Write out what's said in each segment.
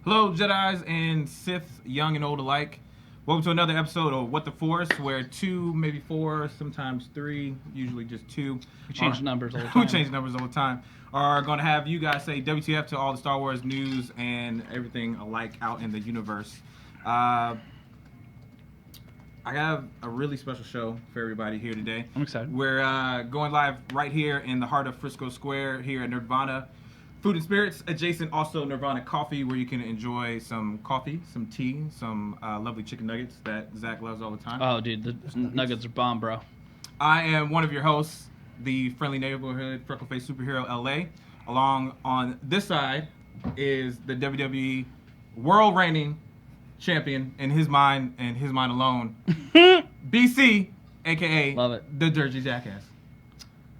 Hello, Jedis and Sith, young and old alike. Welcome to another episode of What the Force, where 2, maybe 4, sometimes 3, usually just 2. We change numbers all the time. We change numbers all the time. Are going to have you guys say WTF to all the Star Wars news and everything alike out in the universe. I have a really special show for everybody here today. I'm excited. We're going live right here in the heart of Frisco Square here at Nirvana Food and Spirits, adjacent also Nirvana Coffee, where you can enjoy some coffee, some tea, some lovely chicken nuggets that Zach loves all the time. Oh, dude, the nuggets are bomb, bro. I am one of your hosts, the friendly neighborhood freckle-faced superhero LA. Along on this side is the WWE world reigning champion in his mind and his mind alone, BC, aka Love it. the Dirty Jackass.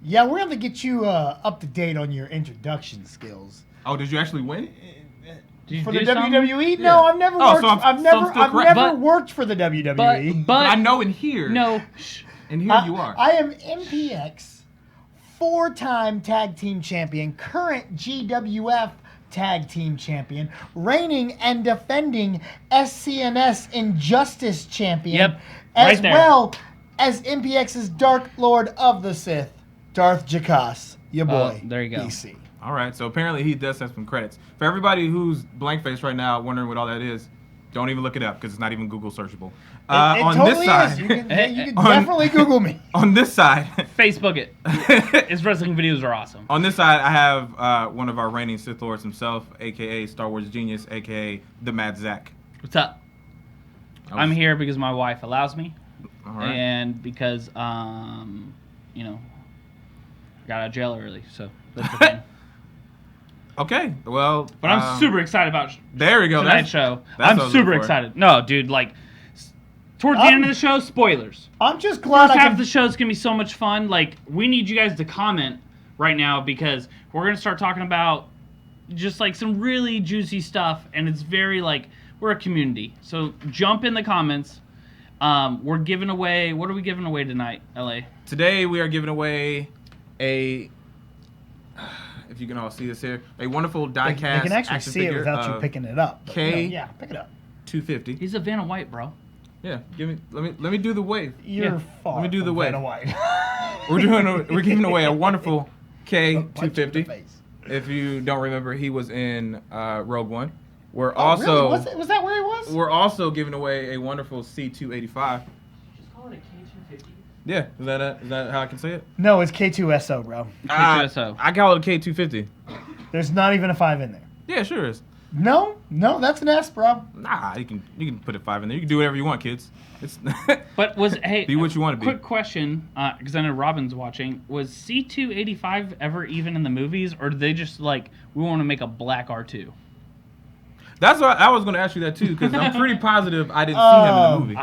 Yeah, we're going to get you up to date on your introduction skills. Oh, did you actually win? Did you For do the something? WWE? Yeah. No, I've never Oh, worked. so I'm I've still never correct. But- worked for the WWE. But I know in here. no. And here you are. I am MPX, 4-time tag team champion, current GWF tag team champion, reigning and defending SCNS Injustice champion, Yep, as right there. well as MPX's Dark Lord of the Sith, Darth Jakas, your boy. There you go. BC. All right, so apparently he does have some credits. For everybody who's blank-faced right now, wondering what all that is, don't even look it up because it's not even Google searchable. It On totally this side, is. You can On- definitely Google me. on this side, Facebook it. His wrestling videos are awesome. on this side, I have one of our reigning Sith Lords himself, aka Star Wars Genius, aka the Mad Zach. What's up? I'm here because my wife allows me, All right. and because you know, I got out of jail early, so that's the thing. Okay, well, But I'm super excited about There we go. tonight's show. that's what I I'm was super looking for. excited. No, dude, like towards the end of the show, spoilers. I'm just glad First I half can. of the show is gonna be so much fun. Like, we need you guys to comment right now because we're gonna start talking about just like some really juicy stuff, and it's very like we're a community. So jump in the comments. We're giving away. What are we giving away tonight, LA? Today we are giving away a, if you can all see this here, a wonderful die-cast They can actually action see it figure without you of picking it up. But, K- yeah, pick it up. 250. He's a Vanna White, bro. Yeah, let me do the wave. You're Yeah. far. Let me do the from wave. Vanna White. We're giving away a wonderful Punch you in the K250. face. If you don't remember, he was in Rogue One. We're Oh, also really? Was that where he was? we're also giving away a wonderful C285. Just call it a K250. Yeah, is that how I can say it? No, it's K2SO, bro. K2SO. I call it a K250. There's not even a 5 in there. Yeah, sure is. No, that's an S, bro. Nah, you can put a 5 in there. You can do whatever you want, kids. It's But was hey? Be what you wanna be. Quick question, because I know Robin's watching. Was C285 ever even in the movies, or did they just like we want to make a black R2? That's why I was going to ask you that too, because I'm pretty positive I didn't see him in the movie.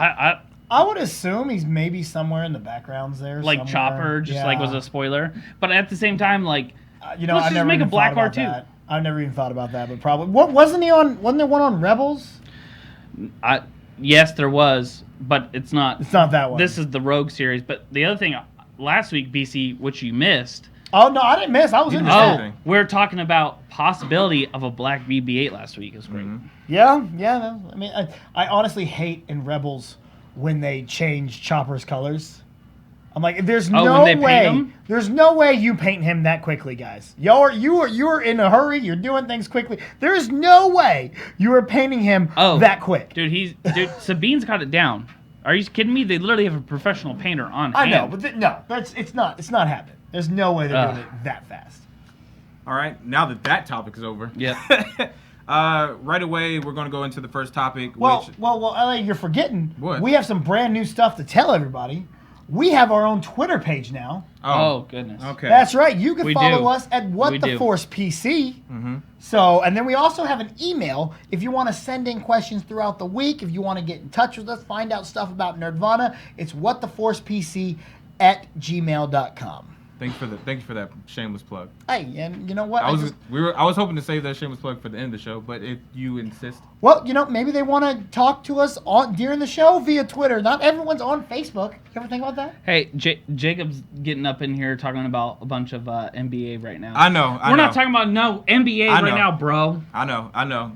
I would assume he's maybe somewhere in the backgrounds there. Like somewhere. Chopper, just Yeah. like was a spoiler. But at the same time, like You know, let's I just never make a even black thought about R2. that. I've never even thought about that, but probably. What wasn't he on? Wasn't there one on Rebels? yes, there was, but it's not. It's not that one. This is the Rogue series. But the other thing, last week, BC, which you missed. Oh no, I didn't miss. I was You in missed the everything. We're talking about possibility of a black BB-8 last week. It was great. Mhm. Yeah. I mean, I honestly hate in Rebels when they change Chopper's colors. I'm like, there's Oh, no when they paint way. him? There's no way you paint him that quickly, guys. You're in a hurry. You're doing things quickly. There is no way you are painting him that quick. Dude, Sabine's got it down. Are you kidding me? They literally have a professional painter on I know, hand. but it's not happening. There's no way they're doing it that fast. All right, now that topic is over. Yep. Right away, we're going to go into the first topic, Well, which... LA, you're forgetting. What? We have some brand new stuff to tell everybody. We have our own Twitter page now. Oh, goodness. Okay. That's right. You can We follow do. us at What We the do. Force PC. Mm-hmm. So, and then we also have an email if you want to send in questions throughout the week. If you want to get in touch with us, find out stuff about Nerdvana. It's whattheforcepc@gmail.com. Thank you for that shameless plug. Hey, and you know what? I was hoping to save that shameless plug for the end of the show, but if you insist. Well, maybe they want to talk to us during the show via Twitter. Not everyone's on Facebook. You ever think about that? Hey, Jacob's getting up in here talking about a bunch of NBA right now. I know. We're not talking about NBA right now, bro. I know.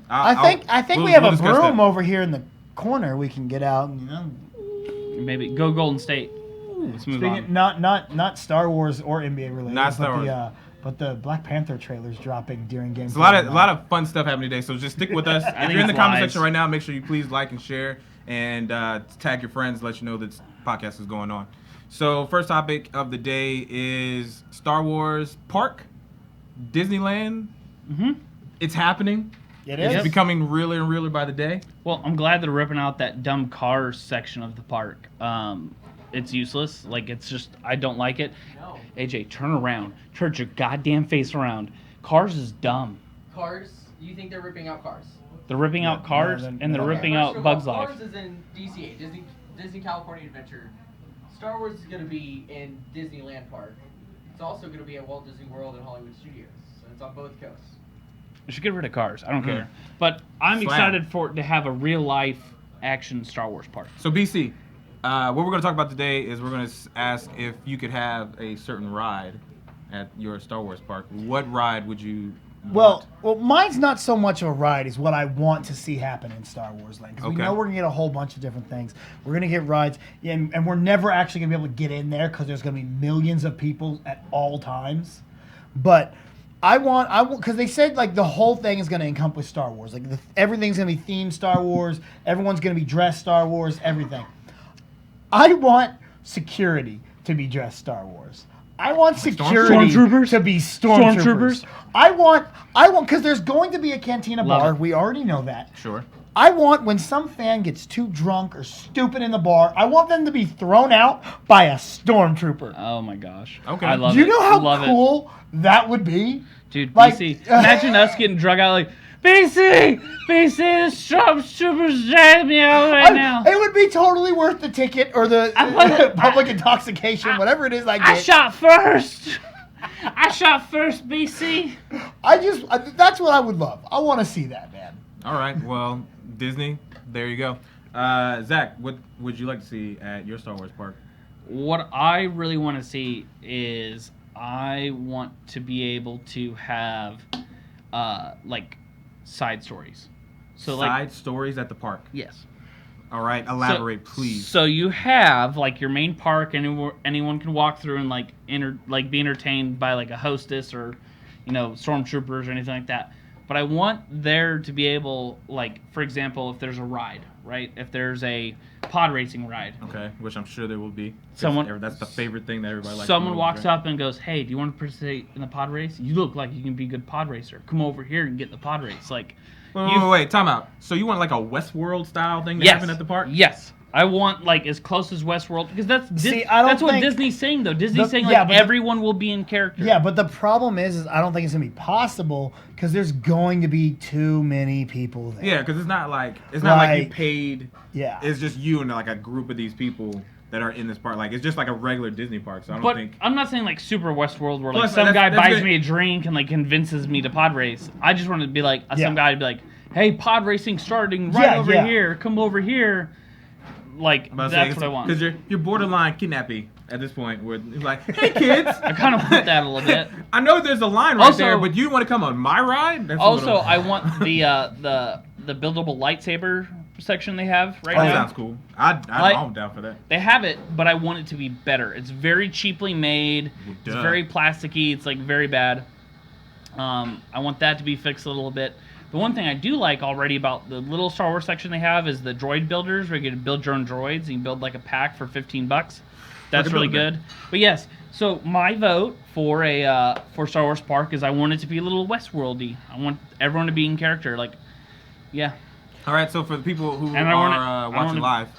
I think we have a broom over here in the corner we can get out and maybe go Golden State. Let's move on. Not Star Wars or NBA related. Not Star Wars. But the Black Panther trailer's dropping during games. There's a lot of fun stuff happening today, so just stick with us. If you're in the comment section right now, make sure you please like and share and tag your friends, let you know that this podcast is going on. So first topic of the day is Star Wars Park, Disneyland. Mm-hmm. It's happening. It's becoming realer and realer by the day. Well, I'm glad they're ripping out that dumb Cars section of the park. It's useless. Like, it's just, I don't like it. No. AJ, turn around. Turn your goddamn face around. Cars is dumb. Cars? You think they're ripping out Cars? They're ripping out Cars, and they're ripping out Bugs Life. Cars is in DCA, Disney California Adventure. Star Wars is going to be in Disneyland Park. It's also going to be at Walt Disney World and Hollywood Studios. So it's on both coasts. We should get rid of Cars. I don't care. But I'm excited for it to have a real-life action Star Wars park. So, BC, what we're going to talk about today is we're going to ask if you could have a certain ride at your Star Wars park. What ride would you want? Well, mine's not so much of a ride as what I want to see happen in Star Wars Land. Because we know we're going to get a whole bunch of different things. We're going to get rides, and we're never actually going to be able to get in there because there's going to be millions of people at all times. But I want, because they said like the whole thing is going to encompass Star Wars. Like everything's going to be themed Star Wars. Everyone's going to be dressed Star Wars. Everything. I want security to be dressed Star Wars. I want security to be stormtroopers. I want, because there's going to be a cantina bar. We already know that. Sure. I want, when some fan gets too drunk or stupid in the bar, I want them to be thrown out by a stormtrooper. Oh my gosh. Okay. I love it. Do you know how cool that would be? Dude, Like, BC, imagine us getting drug out like, BC, the stormtroopers dragged me out right now. It would be totally worth the ticket or the public intoxication, whatever it is I get. I shot first, BC. That's what I would love. I want to see that, man. All right. Well, Disney, there you go. Zach, what would you like to see at your Star Wars park? What I really want to see is I want to be able to have, like, side stories. So side stories at the park. Yes. All right. Elaborate, please. So you have like your main park, and anyone can walk through and like be entertained by like a hostess or, stormtroopers or anything like that. But I want there to be able, like, for example, if there's a ride, right? If there's a pod racing ride. Okay, which I'm sure there will be. That's the favorite thing that everybody likes. Someone walks up and goes, "Hey, do you want to participate in the pod race? You look like you can be a good pod racer. Come over here and get the pod race." Like, wait, time out. So you want like a Westworld style thing to happen at the park? Yes. I want like as close as Westworld, because that's what Disney's saying though. Disney's saying everyone will be in character. Yeah, but the problem is I don't think it's gonna be possible because there's going to be too many people there. Yeah, because it's not like you paid. Yeah, it's just you and like a group of these people that are in this park. Like it's just like a regular Disney park. So I don't think. I'm not saying like super Westworld where like some guy buys me a drink and like convinces me to pod race. I just want to be like some guy to be like, "Hey, pod racing starting over here. Come over here." Like, that's what I want. Because you're borderline kidnapping at this point. Where it's like, hey, kids. I kind of want that a little bit. I know there's a line right there, but you want to come on my ride? I want the buildable lightsaber section they have right now. That sounds cool. I'm down for that. They have it, but I want it to be better. It's very cheaply made. It's very plasticky. It's, like, very bad. I want that to be fixed a little bit. The one thing I do like already about the little Star Wars section they have is the droid builders, where you can build your own droids and you can build like a pack for $15. That's really good. But yes, so my vote for Star Wars Park is I want it to be a little Westworldy. I want everyone to be in character. Like, yeah. All right, so for the people who are watching live,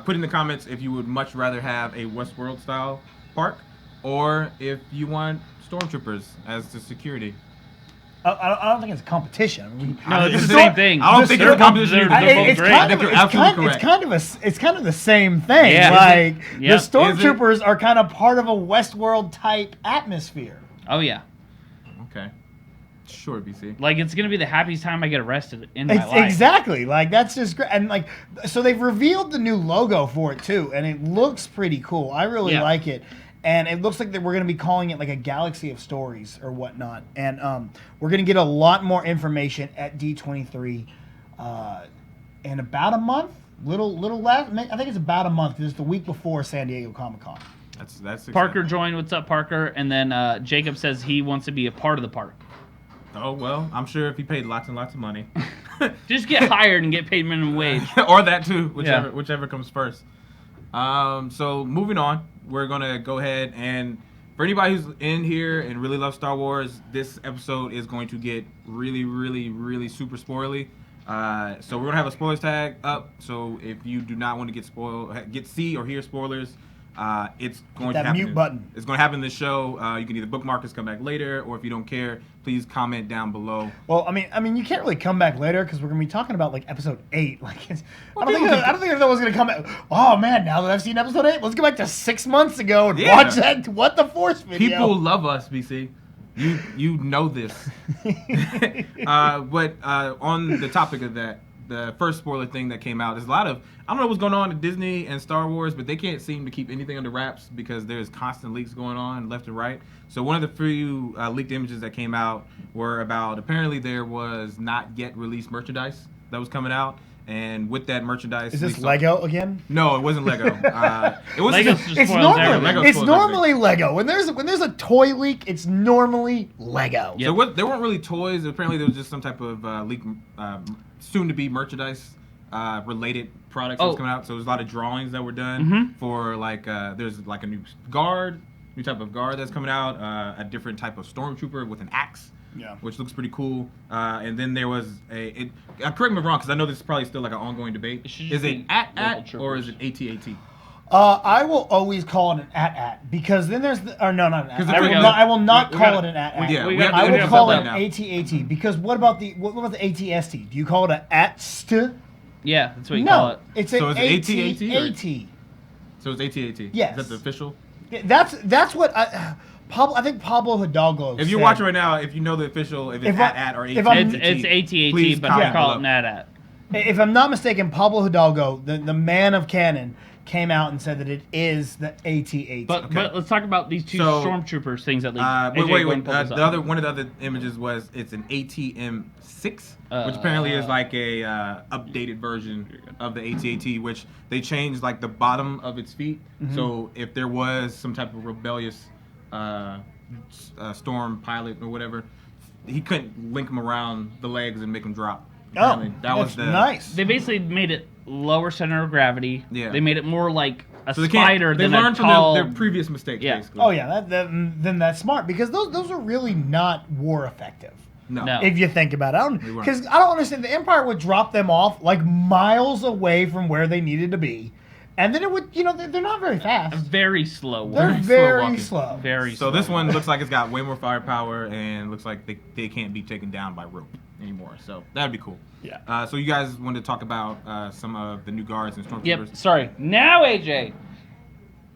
put in the comments if you would much rather have a Westworld style park or if you want stormtroopers as the security. I don't think it's a competition. I mean, No, it's the Star- same thing. I don't think it's a competition. They're both it's great. kind I of think you're absolutely correct. it's kind of the same thing. Yeah. Like Yeah. the stormtroopers are kind of part of a Westworld type atmosphere. Oh yeah. Okay. Sure, BC. Like it's gonna be the happiest time I get arrested in my life. Exactly. Like that's just great. And like, so they've revealed the new logo for it too, and it looks pretty cool. I really Yeah. like it. And it looks like that we're going to be calling it like a galaxy of stories or whatnot. And we're going to get a lot more information at D23 in about a month. Little less. I think it's about a month. It's the week before San Diego Comic-Con. That's Parker exciting. joined. What's up, Parker? And then Jacob says he wants to be a part of the park. Oh well, I'm sure if he paid lots and lots of money, Just get hired and get paid minimum wage. or that too, Yeah. whichever comes first. So moving on, we're gonna go ahead and for anybody who's in here and really loves Star Wars, this episode is going to get really, really, really super spoily. So we're gonna have a spoilers tag up. So if you do not want to see or hear spoilers, it's going that to happen. mute button. It's going to happen in this show. You can either bookmark us, come back later, or if you don't care, please comment down below. Well, I mean, you can't really come back later because we're gonna be talking about like episode 8. Like, I don't think anyone's gonna come back. Oh man, now that I've seen episode 8, let's go back to 6 months ago and watch that What the Force video. People love us, BC. You know this. But on the topic of that, the first spoiler thing that came out, there's a lot of, I don't know what's going on at Disney and Star Wars, but they can't seem to keep anything under wraps because there's constant leaks going on left and right. So one of the few leaked images that came out were about, apparently there was not yet released merchandise that was coming out. And with that merchandise, Is this Lego again? No, it wasn't Lego. It was Lego's just It's spoils normally everything. Lego it's spoils normally Lego. When there's a toy leak, it's normally Lego. Yep. So there weren't really toys. Apparently, there was just some type of leak, soon-to-be merchandise related products that was coming out. So there's a lot of drawings that were done for like there's like a new type of guard that's coming out, a different type of stormtrooper with an axe. Yeah. Which looks pretty cool. And then there was correct me if I'm wrong, because I know this is probably still like an ongoing debate. It should just Is it be at local or is troopers. it AT-AT? I will always call it an at because then there's not an at. I will not call it an at. Yeah, we I have will to call it set an that AT-AT because what about the ATST? Do you call it an at-st? Yeah, that's what you call No, it. it's So an is it AT-AT or- AT-AT. So it's AT-AT. Yes. Is that the official? That's what I think Pablo Hidalgo. If you're said. watching right now, if you know the official, if it's If I- at or if AT-AT, I'm- It's AT-AT, please but we comment call it below. an at. If I'm not mistaken, Pablo Hidalgo, the man of canon, came out and said that it is the AT-AT. But let's talk about these two So, stormtroopers things that leaked. Wait. AJ, go ahead and pull this up. One of the other images was it's an ATM6, which apparently is like a updated version of the AT-AT, which they changed like the bottom of its feet. So if there was some type of rebellious storm pilot or whatever, he couldn't link them around the legs and make them drop. Apparently, that's nice. They basically made it lower center of gravity. Yeah. They made it more like a So they spider They than a learned from tall. their previous mistakes, Yeah. basically. Oh yeah, then that's smart because those are really not war effective. No. No. If you think about it, They weren't. because I don't understand. The Empire would drop them off like miles away from where they needed to be, and then it would, they're not very a fast. very slow They're one. very walking. slow. Very So slow. this one looks like it's got way more firepower and looks like they can't be taken down by rope anymore. So that'd be cool. Yeah. So you guys want to talk about some of the new guards and stormtroopers? Yep. Sorry. Now, AJ.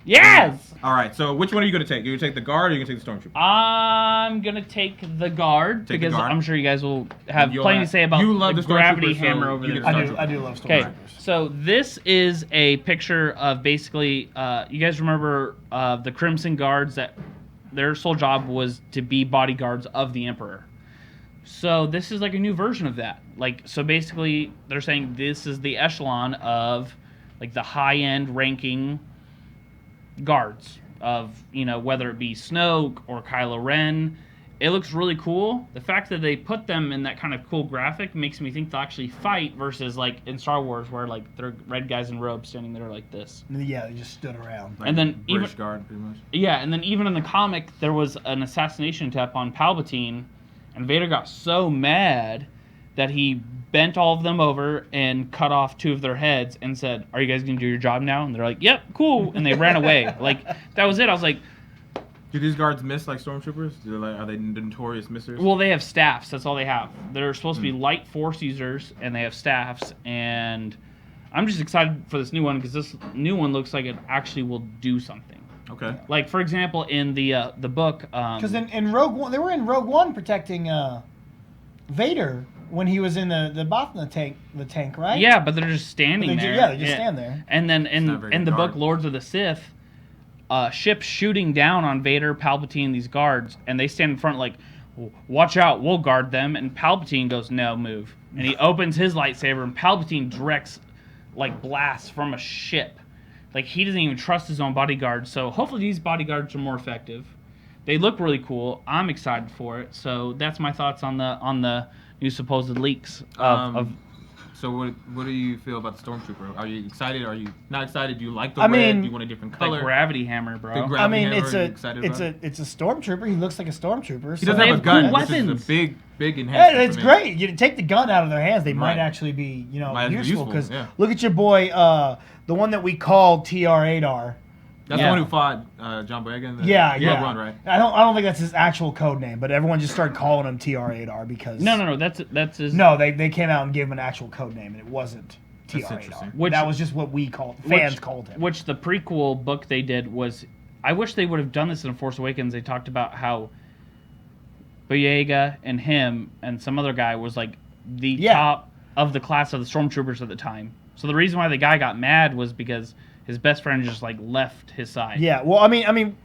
Yes. All right. So which one are you going to take? Are you going to take the guard or are you going to take the stormtrooper? I'm gonna take the guard Take the because guard. I'm sure you guys will have You'll plenty have- to say about you love the the gravity stormtroopers, so hammer over you there. get the I do love Okay, stormtroopers. so this is a picture of basically, you guys remember the Crimson Guards that their sole job was to be bodyguards of the Emperor. So this is like a new version of that. So basically they're saying this is the echelon of like the high-end ranking guards of, whether it be Snoke or Kylo Ren. It looks really cool. The fact that they put them in that kind of cool graphic makes me think they'll actually fight versus like in Star Wars where like they're red guys in robes standing there like this. Yeah, they just stood around. Like and then British even- guard, pretty much. Yeah, and then even in the comic there was an assassination attempt on Palpatine, and Vader got so mad that he bent all of them over and cut off 2 of their heads and said, "Are you guys gonna do your job now?" And they're like, "Yep, cool," and they ran away. Like that was it. I was like, Do these guards miss like stormtroopers? Are they notorious missers? Well, they have staffs. That's all they have. They're supposed to be Hmm. light force users, and they have staffs. And I'm just excited for this new one because this new one looks like it actually will do something. Okay. Like, for example, in the book, Because in Rogue One, they were in Rogue One protecting Vader when he was in the Bothan tank, right? yeah, but they're just standing They there. just stand there. And then not very in the book guard. Lords of the Sith, ships shooting down on Vader, Palpatine, these guards, and they stand in front like, watch out, we'll guard them. And Palpatine goes, no, move. And he opens his lightsaber, and Palpatine directs like blasts from a ship. Like, he doesn't even trust his own bodyguards. So hopefully these bodyguards are more effective. They look really cool. I'm excited for it. So that's my thoughts on the new supposed leaks of So what do you feel about the stormtrooper? Are you excited? Are you not excited? Do you like the I red? mean, Do you want a different the color? gravity hammer, bro. The I mean, hammer, it's are you a excited about it? it's a stormtrooper. He looks like a stormtrooper. He so- doesn't They have a have gun. cool This is weapons. a big Yeah, enhancement. it's for me. great. You take the gun out of their hands, they might Right. actually be, Might be useful. useful, Because yeah. look at your boy, the one that we called TR-8R. That's Yeah. the one who fought John Boyega in the Yeah, Rogue yeah. One, right? I don't think that's his actual code name, but everyone just started calling him TR-8R because No, that's his. No, they came out and gave him an actual code name, and it wasn't That's TR-8R. interesting. Which- That was just what we called fans called him. Which the prequel book they did was, I wish they would have done this in Force Awakens. They talked about how Boyega and him and some other guy was like the Yeah. top of the class of the stormtroopers at the time. So the reason why the guy got mad was because his best friend just like left his side. Yeah, well, I mean,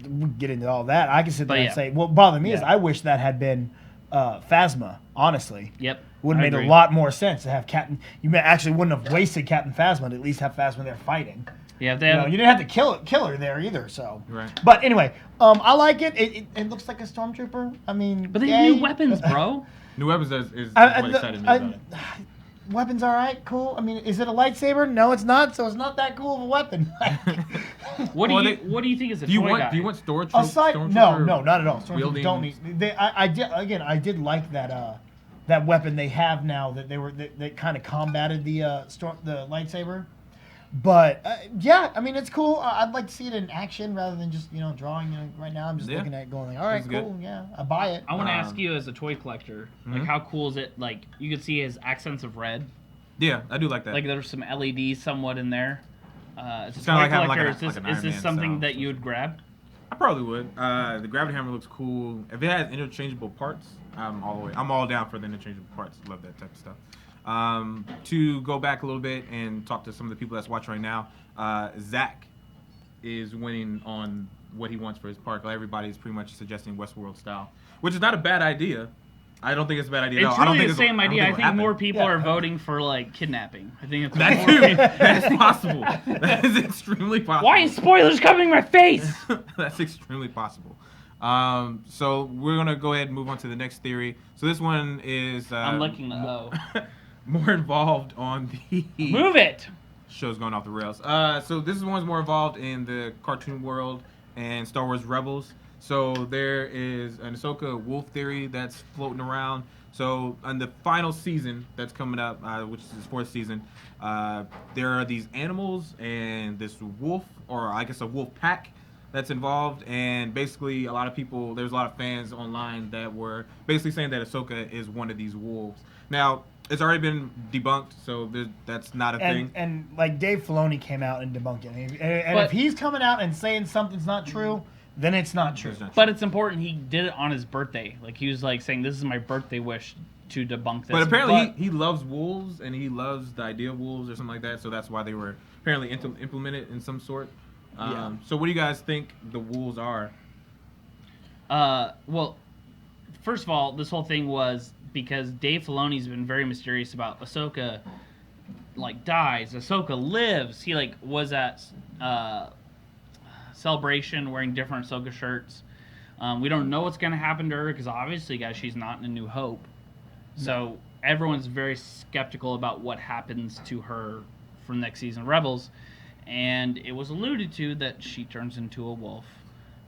we get into all that. I can sit there But and yeah. say, what bothered me is Yeah. I wish that had been Phasma. Honestly, Yep. would I have made agree. a lot more sense to have Captain. Actually wouldn't have wasted Captain Phasma to at least have Phasma there fighting. Yeah, if they You have, know, you didn't have to kill her there either. So, Right. But anyway, I like it. It looks like a stormtrooper. I mean, but they have new yay. weapons, bro. New weapons is I- what the- excited me I- about it. Weapons, all right, cool. I mean, is it a lightsaber? No, it's not. So it's not that cool of a weapon. What Well, what do you think is a Do you toy want guy? Do you want Aside, stormtrooper? no, not at all. Stormtroopers wielding- don't need. I did like that weapon they have now that kind of combated the lightsaber. But yeah, I mean it's cool. I'd like to see it in action rather than just drawing. Right now, I'm just Yeah. looking at it going like, all right, That's good. cool, yeah, I buy it. I want to Um, ask you as a toy collector, like Mhm. how cool is it? Like you could see his accents of red. Yeah, I do like that. Like there's some LEDs somewhat in there. As a It's toy kinda like having collector, like an is Iron this Man something style. that you would grab? I probably would. The gravity hammer looks cool. If it has interchangeable parts, I'm all down for the interchangeable parts. Love that type of stuff. To go back a little bit and talk to some of the people that's watching right now, Zach is winning on what he wants for his park. Everybody's pretty much suggesting Westworld style, which is not a bad idea. I don't think it's a bad idea. at all. It's I don't really think the same idea. I it'll think happen. more people Yeah. are voting for like kidnapping. I think it's That more- too. That is possible. That is extremely possible. Why is spoilers coming in my face? That's extremely possible. So we're gonna go ahead and move on to the next theory. So this one is I'm licking the O. more involved on the Move it. show's going off the rails. So this one's more involved in the cartoon world and Star Wars Rebels. So there is an Ahsoka wolf theory that's floating around. So on the final season that's coming up, which is his 4th season, there are these animals and this wolf, or I guess a wolf pack that's involved. And basically there's a lot of fans online that were basically saying that Ahsoka is one of these wolves. Now, it's already been debunked, so that's not a thing. And like Dave Filoni came out and debunked it. And But- if he's coming out and saying something's not true, then it's not true. It's not But it's important. He did it on his birthday. Like he was like saying, "This is my birthday wish to debunk this." But apparently he loves wolves and he loves the idea of wolves or something like that. So that's why they were apparently implemented in some sort. Yeah. So what do you guys think the wolves are? Well, first of all, this whole thing was because Dave Filoni's been very mysterious about Ahsoka. Like dies, Ahsoka lives. He like was at Celebration wearing different Ahsoka shirts. We don't know what's gonna happen to her because obviously, guys, she's not in A New Hope. So everyone's very skeptical about what happens to her for next season of Rebels, and it was alluded to that she turns into a wolf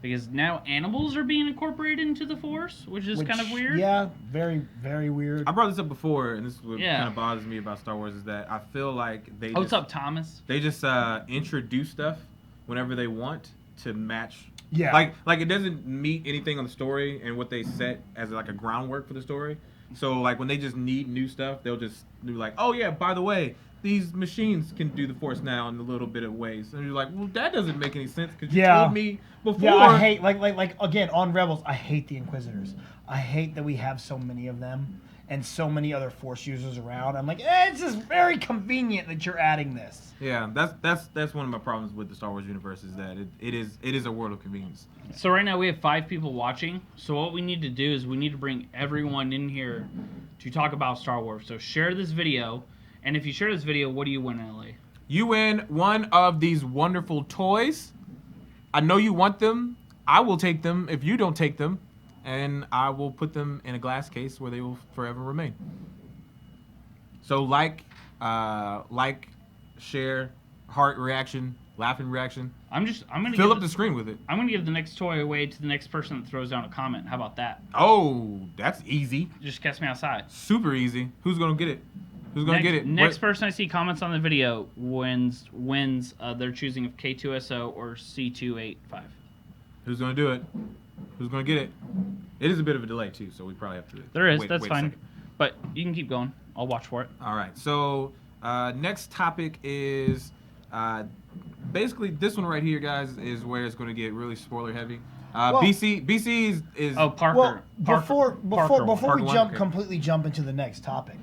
because now animals are being incorporated into the Force, which is kind of weird. Yeah, very, very weird. I brought this up before, and this is what Yeah. kind of bothers me about Star Wars is that I feel like they Oh, what's up, Thomas? They just introduce stuff whenever they want to match Yeah. Like it doesn't meet anything on the story and what they set as like a groundwork for the story. So like when they just need new stuff, they'll just do like, oh yeah, by the way, these machines can do the Force now in a little bit of ways. And you're like, well, that doesn't make any sense because you told me before. Yeah, I hate like again on Rebels. I hate the Inquisitors. I hate that we have so many of them and so many other Force users around. I'm like, it's just very convenient that you're adding this. Yeah, that's one of my problems with the Star Wars universe is that it is a world of convenience. So right now we have 5 people watching. So what we need to do is we need to bring everyone in here to talk about Star Wars. So share this video, and if you share this video, what do you win, LA? You win one of these wonderful toys. I know you want them. I will take them if you don't take them, and I will put them in a glass case where they will forever remain. So like, share, heart reaction, laughing reaction. I'm gonna Fill up the screen with it. I'm gonna give the next toy away to the next person that throws down a comment. How about that? Oh, that's easy. Just catch me outside. Super easy. Who's gonna get it? Who's gonna get it? Next person I see comments on the video wins their choosing of K2SO or C285. Who's gonna do it? Who's gonna get it? It is a bit of a delay too, so we probably have to. There is. Wait That's a fine. second. But you can keep going. I'll watch for it. All right. So next topic is basically this one right here, guys, is where it's going to get really spoiler heavy. BC is Parker. Well, before Parker we one, okay. completely jump into the next topic,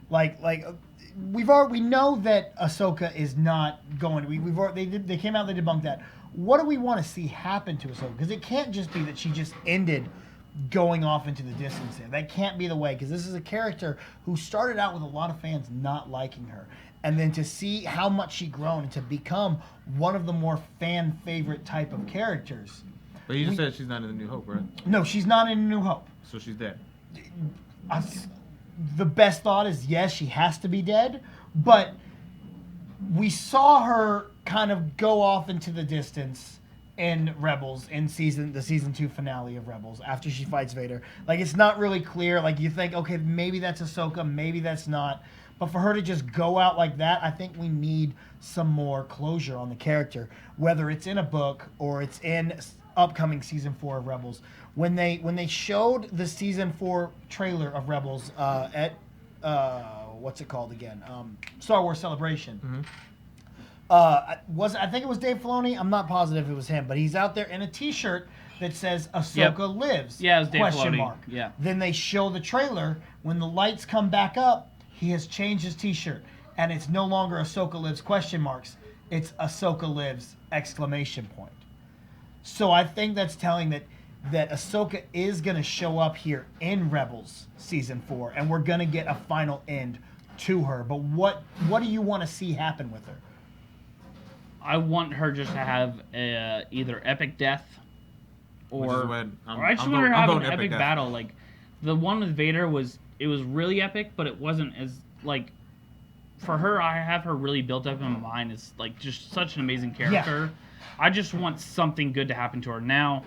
we know that Ahsoka is not going. They came out, they debunked that. What do we want to see happen to Ahsoka? Because it can't just be that she just ended going off into the distance there. That can't be the way, because this is a character who started out with a lot of fans not liking her. And then to see how much she grown and to become one of the more fan favorite type of characters. But you just said she's not in the New Hope, right? No, she's not in New Hope. So she's dead. The best thought is yes, she has to be dead. But we saw her kind of go off into the distance in Rebels in the season 2 finale of Rebels after she fights Vader. Like, it's not really clear. Like, you think, okay, maybe that's Ahsoka, maybe that's not. But for her to just go out like that, I think we need some more closure on the character, whether it's in a book or it's in upcoming season 4 of Rebels. When they showed the season 4 trailer of Rebels at what's it called again? Star Wars Celebration. Mm-hmm. I think it was Dave Filoni. I'm not positive it was him, but he's out there in a T-shirt that says Ahsoka Lives. Yeah, it was Dave Filoni. Mark. Yeah. Then they show the trailer. When the lights come back up, he has changed his T-shirt, and it's no longer Ahsoka Lives ? It's Ahsoka Lives ! So I think that's telling that Ahsoka is going to show up here in Rebels season 4, and we're going to get a final end to her. But what do you want to see happen with her? I want her just to have either epic death or I just want her to have an epic battle. Like the one with Vader it was really epic, but it wasn't as like for her. I have her really built up in my mind as like just such an amazing character. Yeah. I just want something good to happen to her. Now,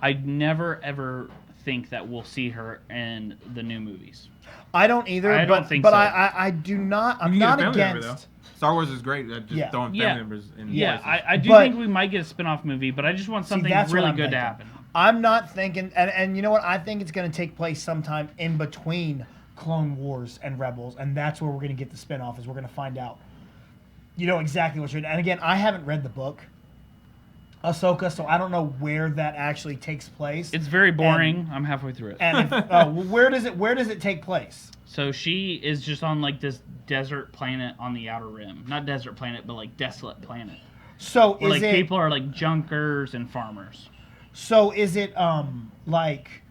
I never ever think that we'll see her in the new movies. I don't either. I don't think but so. I do not. I'm not against. Star Wars is great at just throwing family members in places. I do think we might get a spin-off movie, but I just want something really good to happen. I'm not thinking, and you know what? I think it's going to take place sometime in between Clone Wars and Rebels, and that's where we're going to get the spin-off, is we're going to find out, exactly what you're doing. And again, I haven't read the book, Ahsoka, so I don't know where that actually takes place. It's very boring. I'm halfway through it. And where does it take place? So she is just on like this desert planet on the outer rim. Not desert planet, but like desolate planet. So where like people are like junkers and farmers. So is it like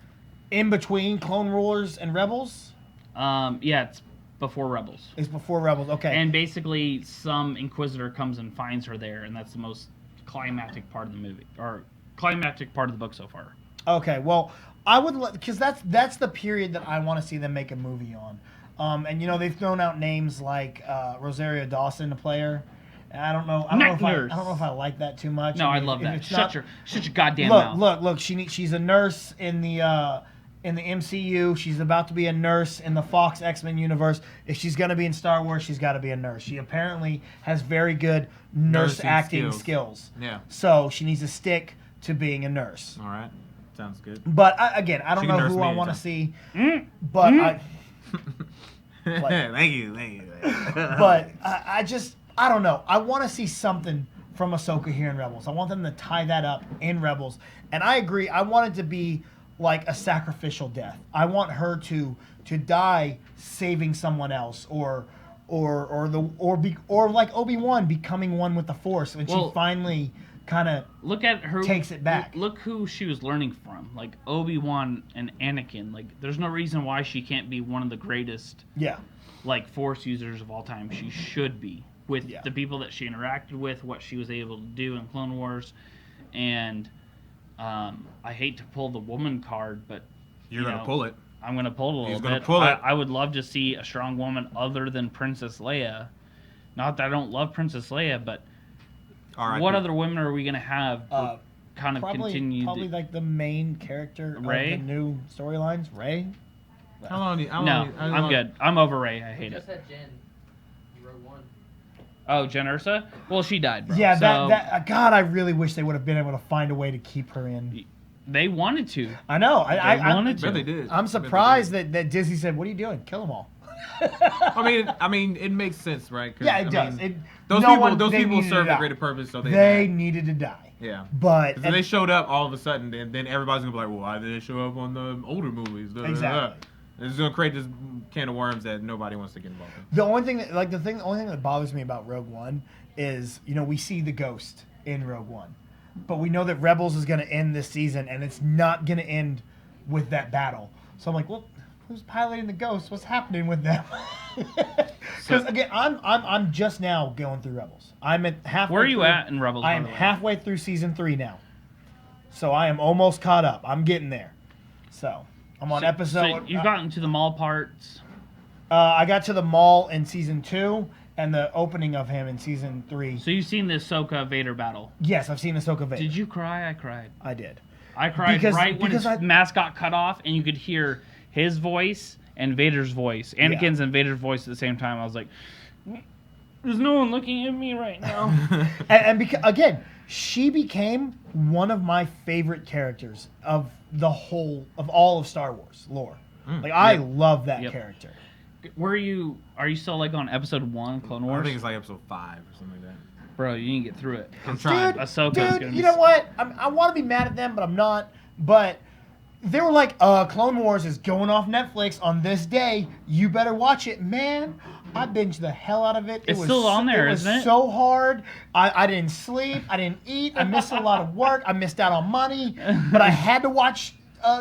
in between Clone Wars and Rebels? Yeah, it's before Rebels. It's before Rebels, okay. And basically some Inquisitor comes and finds her there, and that's the most climactic part of the movie, or climactic part of the book so far. Okay, well, I would, because that's the period that I want to see them make a movie on. And they've thrown out names like Rosario Dawson to play her. And I don't know if I like that too much. No, I love that. Shut your goddamn mouth. Look. She's a nurse in the MCU. She's about to be a nurse in the Fox X-Men universe. If she's gonna be in Star Wars, she's got to be a nurse. She apparently has very good nurse acting skills. Yeah. So she needs to stick to being a nurse. All right. Sounds good. But I don't She know can nurse who me I want to anytime. see. But Thank you. but I don't know. I want to see something from Ahsoka here in Rebels. I want them to tie that up in Rebels. And I agree. I want it to be like a sacrificial death. I want her to die saving someone else, or like Obi-Wan becoming one with the Force when she finally kind of look at her, takes it back. Look who she was learning from, like Obi-Wan and Anakin. Like, there's no reason why she can't be one of the greatest, like, Force users of all time. She should be, with the people that she interacted with, what she was able to do in Clone Wars, and I hate to pull the woman card, but You're gonna pull it. I'm gonna pull it a little He's gonna bit. pull it. I would love to see a strong woman other than Princess Leia. Not that I don't love Princess Leia, but what other women are we gonna have? Kind of continue. Probably like the main character Rey? of the new storylines, Rey. I'm good. I'm over Rey. I hate Just it. had Jen. in Rogue One. Oh, Jen Ersa? Well, she died, bro. Yeah, so that God, I really wish they would have been able to find a way to keep her in. they wanted to. I know. I wanted to. Bet they did. I'm surprised that Disney said, "What are you doing? Kill them all." I mean, it makes sense, right? Yeah, it does. Those they people needed serve to a die. greater purpose, so They needed to die. Yeah. But If they showed up all of a sudden, then everybody's gonna be like, well, why did they show up on the older movies? Exactly. It's gonna create this can of worms that nobody wants to get involved in. the only thing that bothers me about Rogue One is, we see the ghost in Rogue One, but we know that Rebels is going to end this season, and it's not going to end with that battle. So I'm like, well, who's piloting the ghost? What's happening with them? Because again, I'm just now going through Rebels. I'm at halfway. Where are you through, at in Rebels? I am halfway through season 3 now, so I am almost caught up. I'm getting there. So I'm on episode. So you've gotten to the mall parts. I got to the mall in season 2 and the opening of him in season 3. So you've seen the Ahsoka Vader battle. Yes, I've seen Ahsoka Vader. Did you cry? I cried. I did. I cried when because his mask got cut off and you could hear his voice and Vader's voice. Anakin's and Vader's voice at the same time. I was like, there's no one looking at me right now. and because, again, she became one of my favorite characters of all of Star Wars lore. I love that character. Are you still like on episode 1 Clone Wars? I think it's like episode 5 or something like that. Bro, you need to get through it. I'm trying. Ahsoka's You know what? I want to be mad at them, but I'm not. But they were like, Clone Wars is going off Netflix on this day. You better watch it. Man, I binged the hell out of it. It's still on there, isn't it? It was so hard. I didn't sleep. I didn't eat. I missed a lot of work. I missed out on money. But I had to watch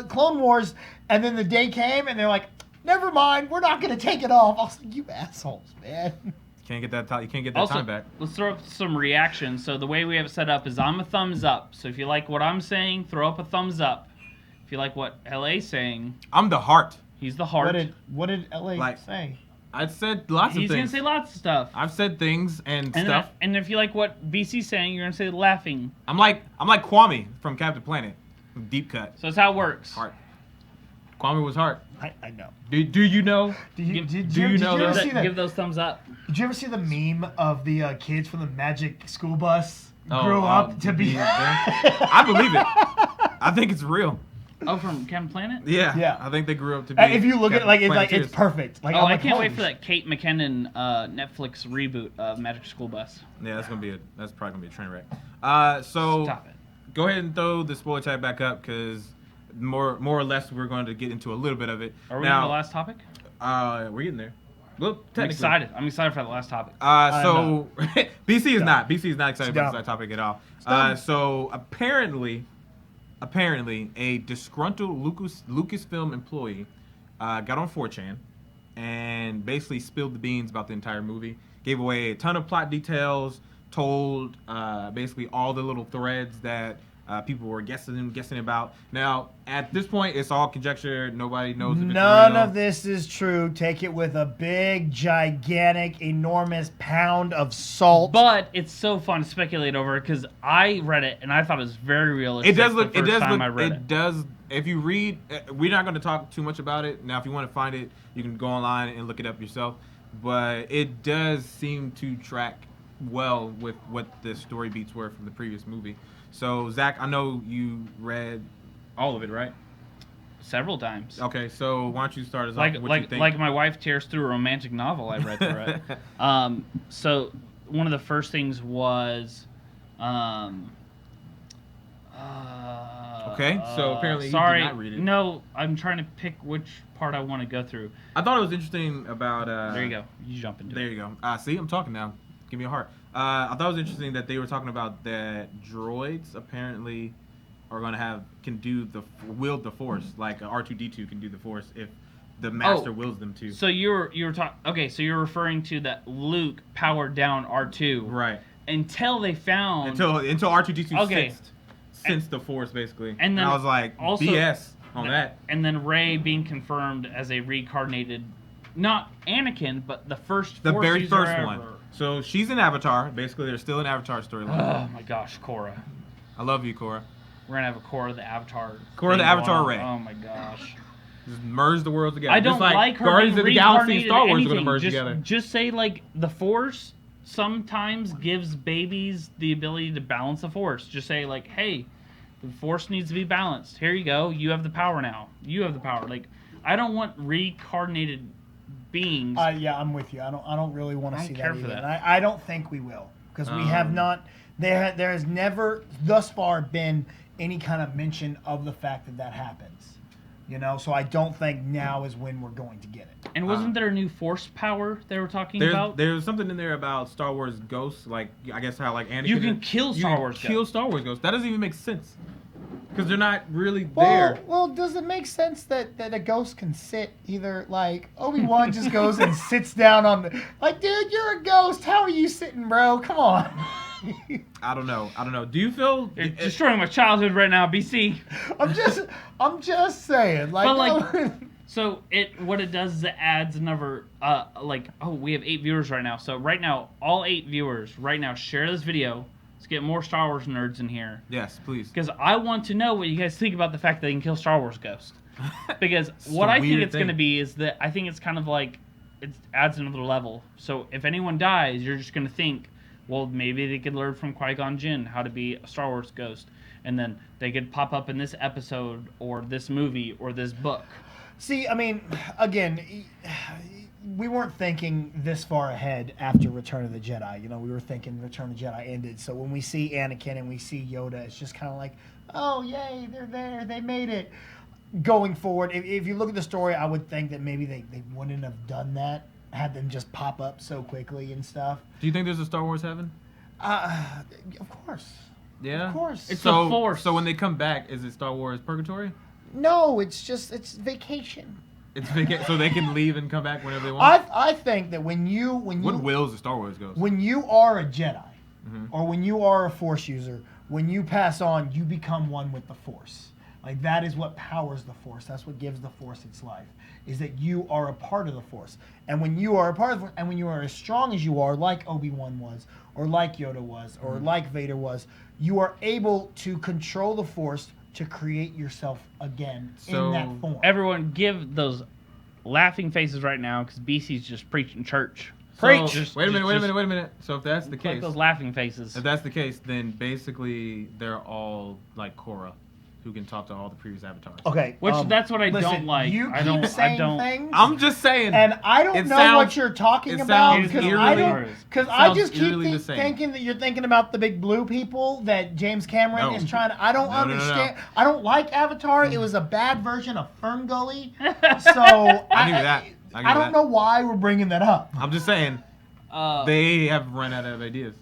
Clone Wars. And then the day came, and they're like, never mind. We're not going to take it off. I was like, you assholes, man. You can't get that time back. Let's throw up some reactions. So the way we have it set up is I'm a thumbs up. So if you like what I'm saying, throw up a thumbs up. If you like what LA's saying, I'm the heart. He's the heart. What did LA say? I said lots of things. He's gonna say lots of stuff. I've said things and stuff. And if you like what BC's saying, you're gonna say laughing. I'm like Kwame from Captain Planet, Deep Cut. So that's how it works. Heart. Kwame was heart. I know. Do you know? Did you know? Give those thumbs up. Did you ever see the meme of the kids from the Magic School Bus grow up to be? I believe it. I think it's real. Oh, from Captain Planet? Yeah. I think they grew up to be. If you look at it, it's perfect. Like, I can't wait for that Kate McKinnon Netflix reboot of Magic School Bus. Yeah, that's probably gonna be a train wreck. So Stop it. Go ahead and throw the spoiler tag back up because more or less we're going to get into a little bit of it. Are we on the last topic? We're getting there. Well, technically. I'm excited for the last topic. So BC is not excited about that topic at all. So apparently a disgruntled Lucasfilm employee got on 4chan and basically spilled the beans about the entire movie. Gave away a ton of plot details. Told basically all the little threads that people were guessing about. Now, at this point, it's all conjecture. Nobody knows if it's None real. of this is true. Take it with a big, gigantic, enormous pound of salt. But it's so fun to speculate over because I read it and I thought it was very realistic. It does. If you read, we're not going to talk too much about it. Now, if you want to find it, you can go online and look it up yourself. But it does seem to track well with what the story beats were from the previous movie. So Zach, I know you read all of it, right? Several times. Okay, so why don't you start us Like off with what you think? like my wife tears through a romantic novel I read through it. So one of the first things was Okay, so apparently you did sorry, not read it. No, I'm trying to pick which part I want to go through. I thought it was interesting about. There you go. You jump into There it. you go. See, I'm talking now. Give me a heart. I thought it was interesting that they were talking about that droids apparently are going to wield the Force, like R2D2 can do the Force if the Master wills them to. So you were talking. Okay, so you're referring to that Luke powered down R2, Right. Until they found Until R2D2 Okay. sensed the Force basically, And then I was like, also- BS on that. And then Rey being confirmed as a reincarnated, not Anakin, but the first The Force very user first ever. one. So she's an Avatar. Basically, there's still an Avatar storyline. Oh my gosh, Korra. I love you, Korra. We're gonna have a Korra the Avatar. Korra the thing Avatar going Rey. on. Oh my gosh. Just merge the worlds together. I don't Just like, like her Guardians being of the Galaxy and reincarnated Star Wars are anything. going to merge just, together. Just say like the Force sometimes gives babies the ability to balance the Force. Just say like, hey, the Force needs to be balanced. Here you go. You have the power now. You have the power. Like, I don't want reincarnated beings. Yeah, I'm with you. I don't really want I to don't see care that for either. that. And I don't think we will, because we have not. There has never thus far been any kind of mention of the fact that happens. You know, so I don't think now is when we're going to get it. And wasn't there a new Force power they were talking about? There's something in there about Star Wars ghosts, like I guess how like Anakin. You can kill Star Wars Kill ghosts. Star Wars ghosts. That doesn't even make sense because they're not really there. Well, does it make sense that a ghost can sit either like Obi-Wan just goes and sits down on the like, dude, you're a ghost. How are you sitting, bro? Come on. I don't know. Do you feel? You're destroying my childhood right now, BC. I'm just saying. Like, But like, so what it does is it adds another we have 8 viewers right now. So right now, all 8 viewers right now share this video. Let's get more Star Wars nerds in here. Yes, please. Because I want to know what you guys think about the fact that they can kill Star Wars ghosts. Because It's what a I think weird it's going to thing. be is that I think it's kind of like it adds another level. So if anyone dies, you're just going to think, well, maybe they could learn from Qui-Gon Jinn how to be a Star Wars ghost. And then they could pop up in this episode or this movie or this book. See, I mean, again, we weren't thinking this far ahead after Return of the Jedi. You know, we were thinking Return of the Jedi ended. So when we see Anakin and we see Yoda, it's just kind of like, oh, yay, they're there. They made it. Going forward, if you look at the story, I would think that maybe they wouldn't have done that, had them just pop up so quickly and stuff. Do you think there's a Star Wars heaven? Of course. Yeah. Of course. It's the Force. So when they come back, is it Star Wars Purgatory? No, it's vacation. So they can leave and come back whenever they want. I think that when you What wills the Star Wars ghost? when you are a Jedi, Mhm. or when you are a Force user, when you pass on, you become one with the Force. Like, that is what powers the Force. That's what gives the Force its life, is that you are a part of the Force. And when you are a part of it, and when you are as strong as you are, like Obi-Wan was, or like Yoda was, or like Vader was, you are able to control the Force to create yourself again in that form. Everyone give those laughing faces right now because BC's just preaching church. Preach. So, wait a minute. So if that's the Like case, those laughing faces. if that's the case, then basically they're all like Korra, who can talk to all the previous avatars. Okay. Which that's what I listen, don't like. You I keep don't. saying I don't. things, I'm just saying. and I don't it know sounds- what you're talking it about sounds because eerily- I just sounds keep eerily the same. thinking that you're thinking about the big blue people that James Cameron No. is trying to. I don't No. understand. I don't like Avatar. It was a bad version of Ferngully. So I knew that. I don't know why we're bringing that up. I'm just saying they have run out of ideas.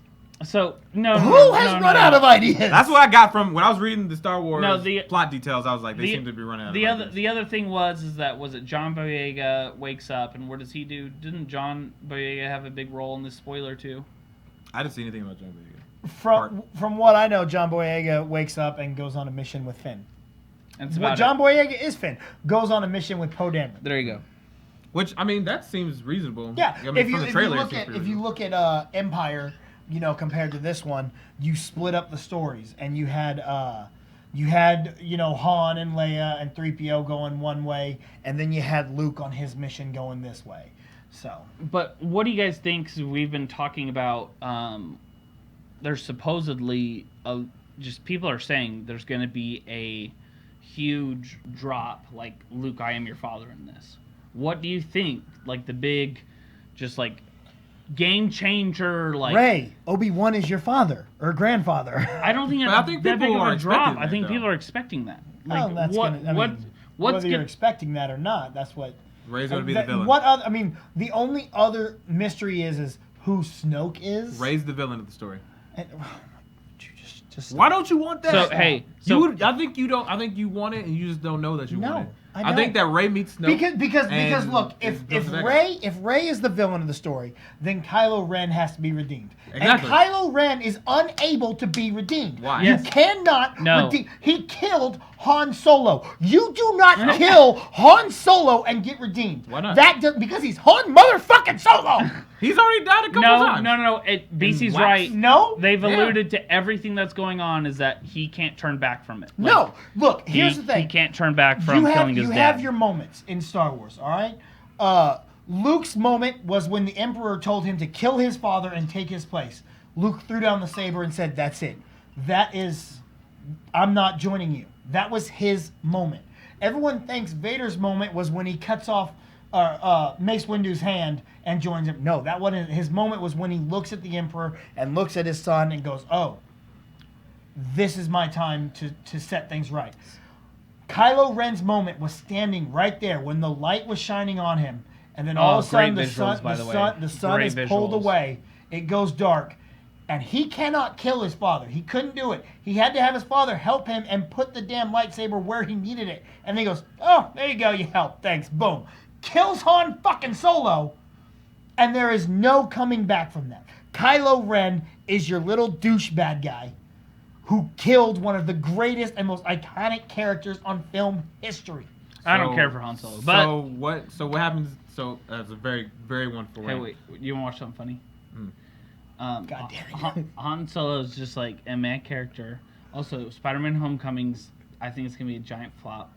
So no. Who no, has no, run no. out of ideas? That's what I got from when I was reading the Star Wars No, the- plot details. I was like, they the- seem to be running out The of other ideas. the other thing was it John Boyega wakes up and what does he do? Didn't John Boyega have a big role in this spoiler too? I didn't see anything about John Boyega. From what I know, John Boyega wakes up and goes on a mission with Finn. That's What about John Boyega is Finn. Goes on a mission with Poe Dameron. There you go. Which I mean, that seems reasonable. Yeah, I mean, if you from the trailer, it look seems at pretty if you reasonable. look at Empire, you know, compared to this one, you split up the stories, and you had Han and Leia and 3PO going one way, and then you had Luke on his mission going this way. So. But what do you guys think? 'Cause we've been talking about. There's supposedly just people are saying there's going to be a huge drop, like Luke, I am your father in this. What do you think? Like the big, just like game changer, like Rey, Obi-Wan is your father or grandfather. I don't think But that's I think that big people of are a drop. expecting I think that, people though. are expecting that. Well, Like that's what? gonna, I What? mean, What's whether you're gonna? expecting that or not, that's what. Ray's gonna be the villain. What other? I mean, the only other mystery is who Snoke is. Ray's the villain of the story. And, just Why don't you want that? So hey, you would. I think you don't. I think you want it, and you just don't know that you No, want it. I think don't. that Ray meets Snoke. because and look, it's if the bad guy. Rey is the villain of the story, then Kylo Ren has to be redeemed. Exactly. And Kylo Ren is unable to be redeemed. Why? You Yes. cannot No. redeem. He killed Han Solo. You do not kill Han Solo and get redeemed. Why not? Because he's Han motherfucking Solo. He's already died a couple times. No. BC's What? right. No. They've Yeah. alluded to everything that's going on is that he can't turn back from it. Like, No. Look, here's the thing. He can't turn back from killing his you dad. have your moments in Star Wars, all right? Luke's moment was when the Emperor told him to kill his father and take his place. Luke threw down the saber and said, "That's it. I'm not joining you." That was his moment. Everyone thinks Vader's moment was when he cuts off Mace Windu's hand and joins him. No, that wasn't. His moment was when he looks at the Emperor and looks at his son and goes, "Oh, this is my time to set things right." Kylo Ren's moment was standing right there when the light was shining on him, and then all of a sudden great visuals, by the way. the sun Great is pulled visuals. away. It goes dark, and he cannot kill his father. He couldn't do it. He had to have his father help him and put the damn lightsaber where he needed it. And then he goes, "Oh, there you go. You helped. Thanks." Boom. Kills Han fucking Solo, and there is no coming back from that. Kylo Ren is your little douche bad guy who killed one of the greatest and most iconic characters on film history. I don't care for Han Solo. But So what happens? So that's a very, very wonderful way. hey, wait, you want to watch something funny? God damn it. Han Solo is just like a mad character. Also, Spider-Man: Homecoming's. I think it's gonna be a giant flop.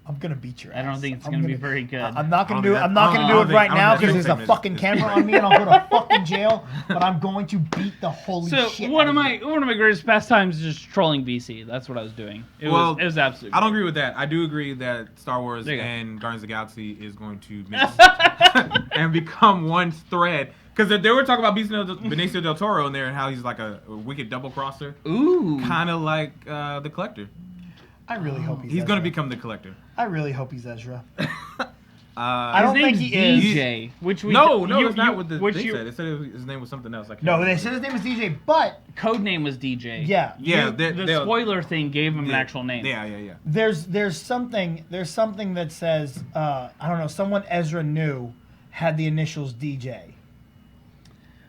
I'm gonna beat your ass. I don't think it's I'm gonna be very good. I'm not gonna I don't do it. think I'm not that- gonna I do don't it think- right I don't now think because that there's a segment fucking is- camera on me and I'll go to fucking jail. But I'm going to beat the holy So shit. one out of you. my greatest pastimes is just trolling BC. That's what I was doing. It was absolutely. I don't agree with that. I do agree that Star Wars There you go. and Guardians of the Galaxy is going to mix and become one thread. Because they were talking about Benicio del Toro in there and how he's like a wicked double crosser, Ooh. kind of like the Collector. I really hope he's. He's Ezra. going to become the Collector. I really hope he's Ezra. His I don't think name's he is. DJ, which we No, you- it's not you- what the which thing you- said. It said his name was something else. I can't No, remember. they said his name was DJ, but code name was DJ. yeah, Yeah, The spoiler thing gave him an yeah, actual name. Yeah. there's something that says I don't know, someone Ezra knew had the initials DJ,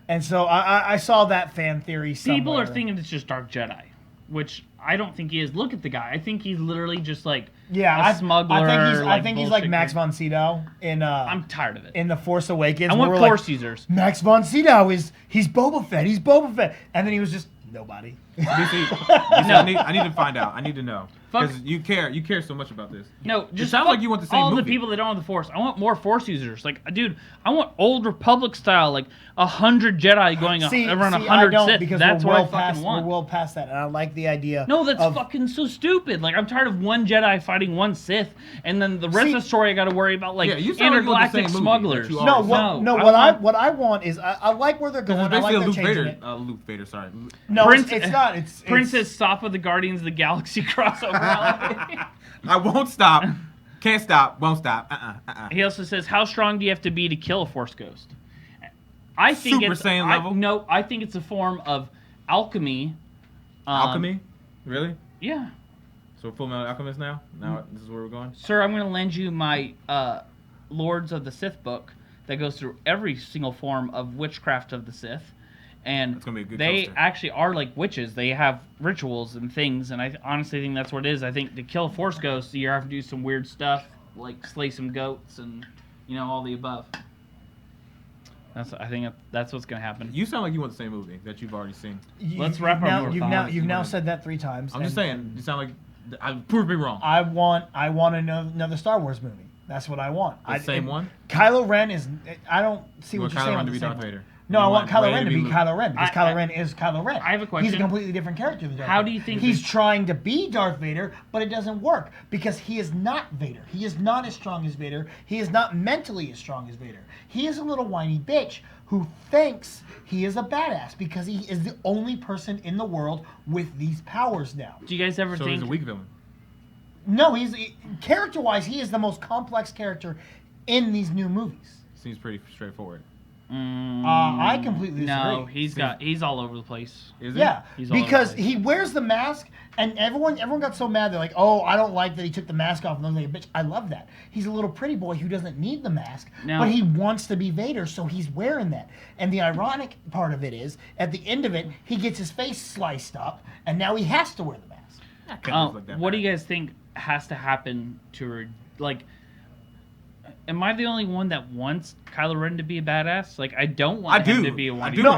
and so I saw that fan theory somewhere. People are thinking it's just Dark Jedi, which I don't think he is. Look at the guy. I think he's literally just like yeah, a smuggler. I think he's like bullshit Max guy. von Sydow in I'm tired of it. in the Force Awakens. I where want we're Force like, users. Max von Sydow he's Boba Fett. He's Boba Fett, and then he was just nobody. I need to find out. I need to know Fuck. because you care so much about this. No, just sounds fuck like you want the same all movie. the people that don't have the Force. I want more Force users. Like, dude, I want old Republic style, like 100 Jedi going around 100 I don't Sith. because That's we're what I well fucking past want. we're well past that, and I like the idea. No, that's of, fucking so stupid. Like, I'm tired of one Jedi fighting one Sith, and then the rest See- of the story I got to worry about like Yeah, you sound like you want the intergalactic same movie that smugglers. you No, always what I want is I like where they're going. It's I like basically they're a changing it. Luke Vader. Sorry. No, Prince- it's not. It's Princess Stop with the Guardians of the Galaxy crossover. I won't stop. Can't stop. Won't stop. He also says, "How strong do you have to be to kill a Force ghost?" I think Super it's Saiyan level? No, I think it's a form of alchemy. Alchemy? Really? Yeah, So Full Metal Alchemist now? Now this is where we're going? sir. I'm going to lend you my Lords of the Sith book that goes through every single form of witchcraft of the Sith. And That's gonna be a good they coaster. actually are like witches. They have rituals and things, and I honestly think that's what it is. I think to kill a Force ghost, you have to do some weird stuff, like slay some goats and, all the above. I think that's what's gonna happen. You sound like you want the same movie that you've already seen. Let's wrap our You've marathon. now said that 3 times. I'm just and saying, you sound like prove me wrong. I want another Star Wars movie. That's what I want. The same one? Kylo Ren is. I don't see You what want you're Kylo saying. Ren on to the be same Darth one. Vader. No, I You want Kylo Rey Ren to be Luke. Kylo Ren because Kylo Ren is Kylo Ren. I have a He's question. a completely different character than Darth How Vader. do you think He's trying to be Darth Vader, but it doesn't work because he is not Vader. He is not as strong as Vader. He is not mentally as strong as Vader. He is a little whiny bitch who thinks he is a badass because he is the only person in the world with these powers now. Do you guys ever So think he's a weak villain. No, character-wise, he is the most complex character in these new movies. Seems pretty straightforward. I completely disagree. No, he's all over the place. Is he? Yeah, He's all over because the place. he wears the mask, and everyone got so mad. They're like, "Oh, I don't like that he took the mask off." And I'm like, "Bitch, I love that. He's a little pretty boy who doesn't need the mask, Now- but he wants to be Vader, so he's wearing that." And the ironic part of it is, at the end of it, he gets his face sliced up, and now he has to wear the mask. What do you guys think has to happen to am I the only one that wants Kylo Ren to be a badass? Like, I don't want him to be a I one. do. No,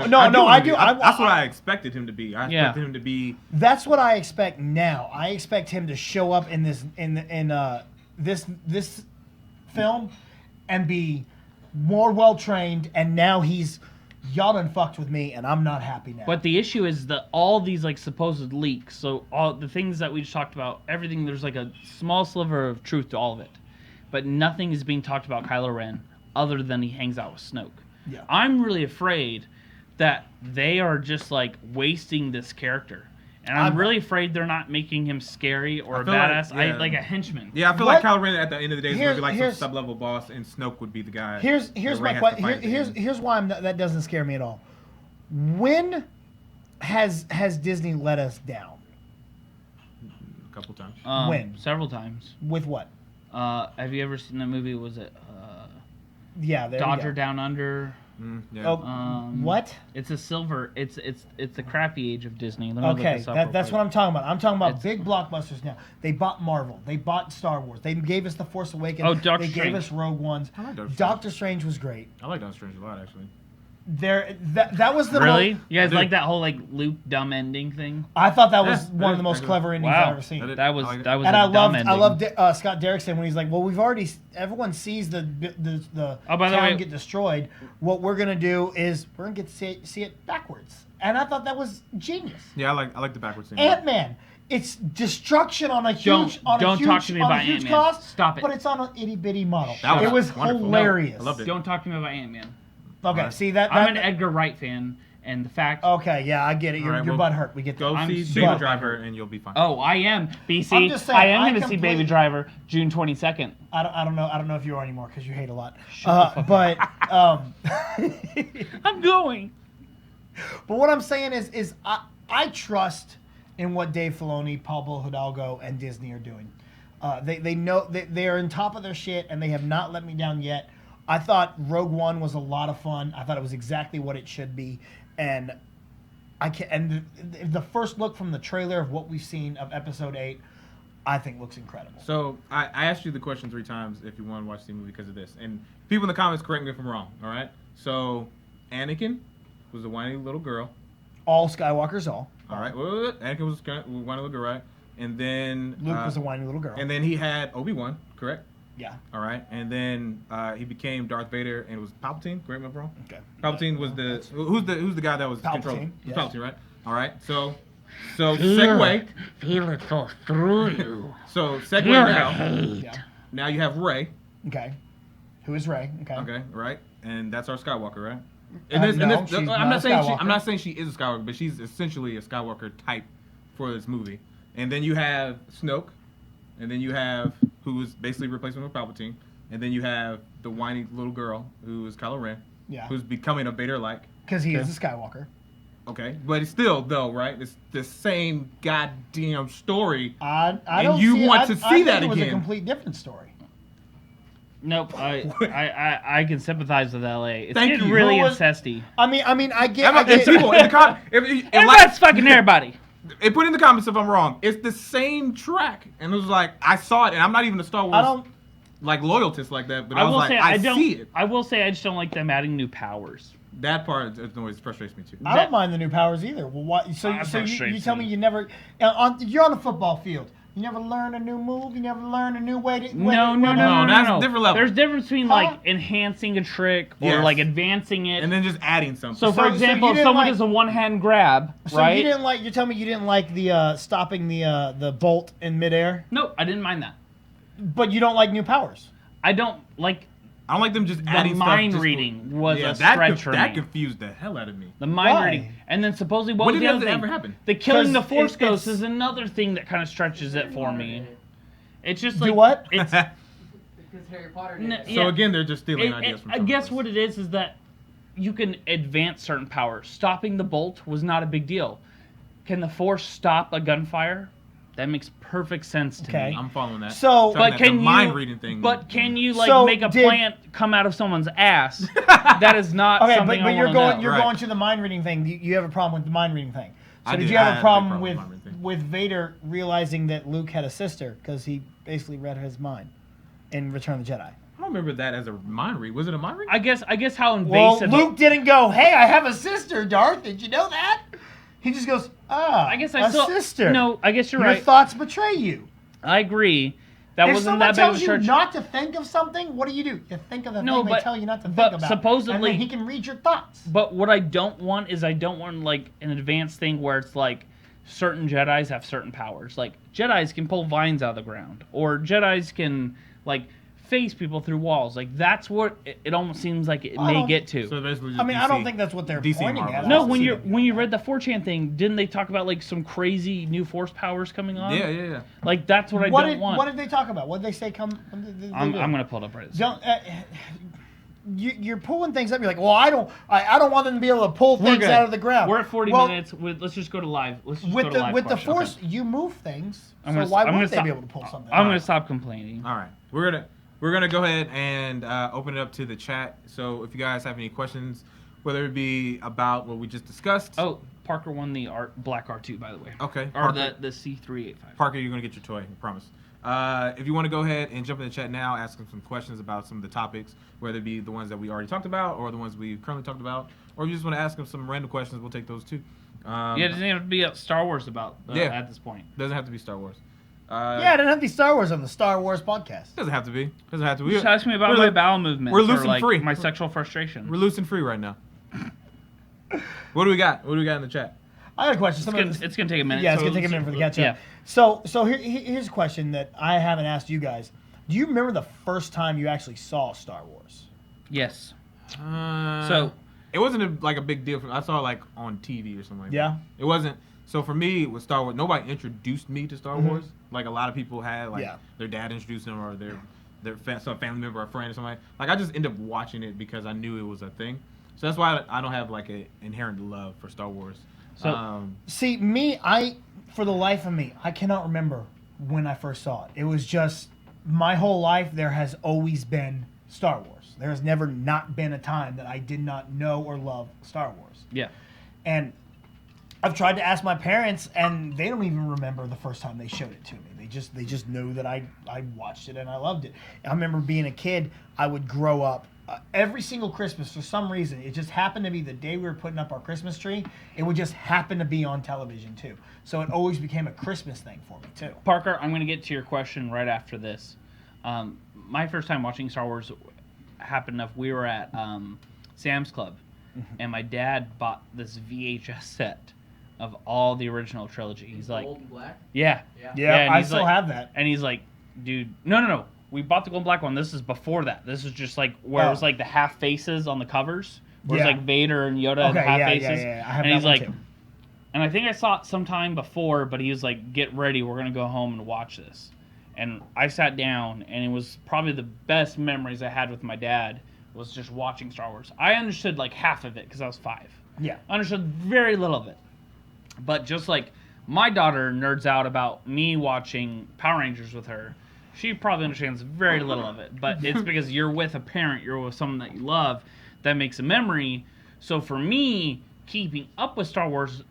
I do. That's what I expected him to be. I Yeah. expected him to be. That's what I expect now. I expect him to show up in this this film and be more well trained. And now y'all done fucked with me, and I'm not happy now. But the issue is that all these like supposed leaks, so all the things that we just talked about, everything, there's like a small sliver of truth to all of it. But nothing is being talked about Kylo Ren other than he hangs out with Snoke. Yeah. I'm really afraid that they are just like wasting this character. And I'm really afraid they're not making him scary or I a feel like- badass, yeah. like a henchman. Yeah, I feel What- like Kylo Ren at the end of the day is going to be like some Here's- sub-level boss, and Snoke would be the guy. Here's that my Rey has to question. fight at the end. Here's why that doesn't scare me at all. When has Disney let us down? A couple times. When? Several times. With what? Have you ever seen that movie? Was it Yeah, there we Dodger go. Down Under? Yeah. Oh, what? It's a silver. It's the crappy age of Disney. Let me look Okay, this up real that's quick. what I'm talking about. I'm talking about It's- big blockbusters now. They bought Marvel. They bought Star Wars. They gave us The Force Awakens. Oh, Doctor They Strange. gave us Rogue Ones. I like Doctor Strange. Doctor Strange was great. I like Doctor Strange a lot, actually. That was the Really? most, You guys Dude. like that whole like Luke dumb ending thing? I thought that was Yeah, one of the most I- clever endings Wow. I've ever seen. I did. That was I like it. that was And a I dumb loved ending. Scott Derrickson when he's like, "Well, everyone sees the Oh, by the town way- get destroyed. What we're gonna do is we're gonna get to see it backwards." And I thought that was genius. Yeah, I like the backwards thing. Ant-Man. It's destruction on a huge Don't talk to me about huge Ant-Man. cost. Stop it. But it's on an itty bitty model. That It was wonderful. hilarious. I loved it. Don't talk to me about Ant-Man. Okay, Alright. see that? I'm an Edgar Wright fan, and the fact. Okay, yeah, I get it. Your Alright, your well, butt hurt. We get Go that. I'm see super- Baby Driver, and you'll be fine. Oh, I am BC. I'm just saying, I am I going to see Baby completely- Driver June 22nd. I don't know if you are anymore because you hate a lot. Shut the fuck But I'm going. but what I'm saying is I trust in what Dave Filoni, Pablo Hidalgo, and Disney are doing. They know they are on top of their shit, and they have not let me down yet. I thought Rogue One was a lot of fun. I thought it was exactly what it should be, and the first look from the trailer of what we've seen of Episode 8, I think looks incredible. So I asked you the question 3 times if you want to watch the movie because of this, and people in the comments correct me if I'm wrong. All right. So Anakin was a whiny little girl. All Skywalkers, all. All right. Well, Anakin was a whiny little girl, right? And then Luke was a whiny little girl. And then he had Obi-Wan, correct? Yeah. All right. And then he became Darth Vader, and it was Palpatine. Correct me if I'm wrong. Okay. Palpatine was who's the guy that was Palpatine, controlled? yes. Palpatine, right? All right. So segue. Feel it go through you. So segue now. Yeah. Now you have Rey. Okay. Who is Rey? Okay. Okay, right, and that's our Skywalker, right? No, she's not I'm not a saying Skywalker. I'm not saying she is a Skywalker, but she's essentially a Skywalker type for this movie. And then you have Snoke, and then you have who is basically replacement of Palpatine, and then you have the whiny little girl who is Kylo Ren, Yeah. who's becoming a Vader-like. Because he is a Skywalker. Okay, but it's still though, right? It's the same goddamn story. I And don't you see, want I, to I see think that it was a again. complete different story. Nope. I can sympathize with LA. It's Thank getting you. really Who was- incesty. I mean, I get. I'm I not, get and people in the Everybody's fucking everybody. It put in the comments if I'm wrong. It's the same track, and it was like I saw it, and I'm not even a Star Wars I don't. like loyalist like that, but I I was will like, say I I don't. see it. I will say I just don't like them adding new powers. That part always frustrates me too. I don't mind the new powers either. Well, why? So That you frustrates tell me me. you never. You're on the football field. You never learn a new move. You never learn a new way to. No. That's a different level. There's a difference between like enhancing a trick or Yes. like advancing it. And then just adding something. So, for So example, you if didn't someone like- does a one-hand grab, So right? you didn't like. You're telling me you didn't like the stopping the bolt in midair, No, I didn't mind that. but you don't like new powers. I don't like I don't like them just the adding stuff. mind just to- reading was yeah, a that stretch for that me. confused the hell out of me. The mind Why? reading, and then supposedly what When was did the other that thing? ever happen? The killing the 'Cause Force it's- Ghost is another thing that kind of stretches it for me. It's just like Do what? It's Because Harry Potter did it. So yeah. again, they're just stealing ideas from I someone guess else. what it is that you can advance certain powers. Stopping the bolt was not a big deal. Can the Force stop a gunfire? That makes perfect sense to Okay. me. I'm following that. So- Talking But that can the you? mind reading thing? But can you like So make a did- plant come out of someone's ass? That is not Okay, something but I you're wanna going know. you're Right. going to the mind reading thing. You have a problem with the mind reading thing. So I did did. you I have had a a big problem problem with with the mind reading thing. with Vader realizing that Luke had a sister because he basically read his mind in Return of the Jedi? I don't remember that as a mind read. Was it a mind read? I guess how Well, invasive. Luke didn't go, "Hey, I have a sister, Darth. Did you know that?" He just goes, "Ah, I guess I a still. sister." No, I guess you're Your right. thoughts betray you. I agree. That If wasn't someone that big of tells a you stretch. not to think of something, what do? You think of the No, thing they but- tell you not to but think about. supposedly- and then he can read your thoughts. But what I don't want is like an advanced thing where it's like certain Jedis have certain powers. Like Jedis can pull vines out of the ground, or Jedis can like phase people through walls. Like that's what it almost seems like it I may don't- get to. So basically, just I mean, DC. I don't think that's what they're DC pointing Marvel. at. No, I when see you them. when you read the 4chan thing, didn't they talk about like some crazy new force powers coming on? Yeah. Like that's what I What don't did want. what did they talk about? What did they say? What did they I'm do? gonna pull it up right. Don't. You're pulling things up. You're like, well, I don't want them to be able to pull things out of the ground. We're at 40 Well, minutes. Let's just go to live. Let's just go With to the live with the question. force, you move things. I'm So gonna- why I'm gonna wouldn't they stop- be able to pull something? I'm out? gonna stop complaining. All right, we're gonna go ahead and open it up to the chat. So if you guys have any questions, whether it be about what we just discussed. Oh, Parker won the black R2, by the way. Okay. Or Parker. the C385. Parker, you're gonna get your toy. I promise. If you want to go ahead and jump in the chat now, ask them some questions about some of the topics, whether it be the ones that we already talked about or the ones we've currently talked about, or if you just want to ask them some random questions, we'll take those too. Yeah, it doesn't have to be Star Wars about Yeah. at this point. Doesn't have to be Star Wars. Yeah, it doesn't have to be Star Wars on the Star Wars podcast. Doesn't have to be. Doesn't have to be. Just ask me about we're my like- bowel movements. we're loose or and like free. My sexual frustration. We're loose and free right now. What do we got? What do we got in the chat? I got a question. It's gonna take a minute. Yeah, it's so gonna take a let's- minute for the catch up. Yeah. So here's a question that I haven't asked you guys. Do you remember the first time you actually saw Star Wars? Yes. So it wasn't like a big deal. I saw it like on TV or something like Yeah. that. It wasn't. So for me, with Star Wars, nobody introduced me to Star Wars. Like a lot of people had, like Yeah. their dad introduced them or some family member or friend or something. Like I just ended up watching it because I knew it was a thing. So that's why I don't have like an inherent love for Star Wars. So- See, for the life of me, I cannot remember when I first saw it. It was just my whole life. There has always been Star Wars. There has never not been a time that I did not know or love Star Wars. Yeah. And I've tried to ask my parents, and they don't even remember the first time they showed it to me. They just know that I watched it and I loved it. I remember being a kid. I would grow up every single Christmas for some reason. It just happened to be the day we were putting up our Christmas tree. It would just happen to be on television too. So it always became a Christmas thing for me too. Parker, I'm going to get to your question right after this. My first time watching Star Wars happened enough. We were at Sam's Club, and my dad bought this VHS set of all the original trilogy. He's like, Gold and black. yeah. Yeah, and I he's still like- have that. And he's like, dude, no. We bought the gold and black one. This is before that. This is just like where it was like the half faces on the covers. Where Yeah. it's like Vader and Yoda and Okay, half yeah. faces. I have And that he's one like, too. and I think I saw it sometime before, but he was like, get ready, we're going to go home and watch this. And I sat down, and it was probably the best memories I had with my dad was just watching Star Wars. I understood like half of it because I was 5. Yeah. I understood very little of it. But just like my daughter nerds out about me watching Power Rangers with her, she probably understands very little of it. But it's because you're with a parent, you're with someone that you love, that makes a memory. So for me, keeping up with Star Wars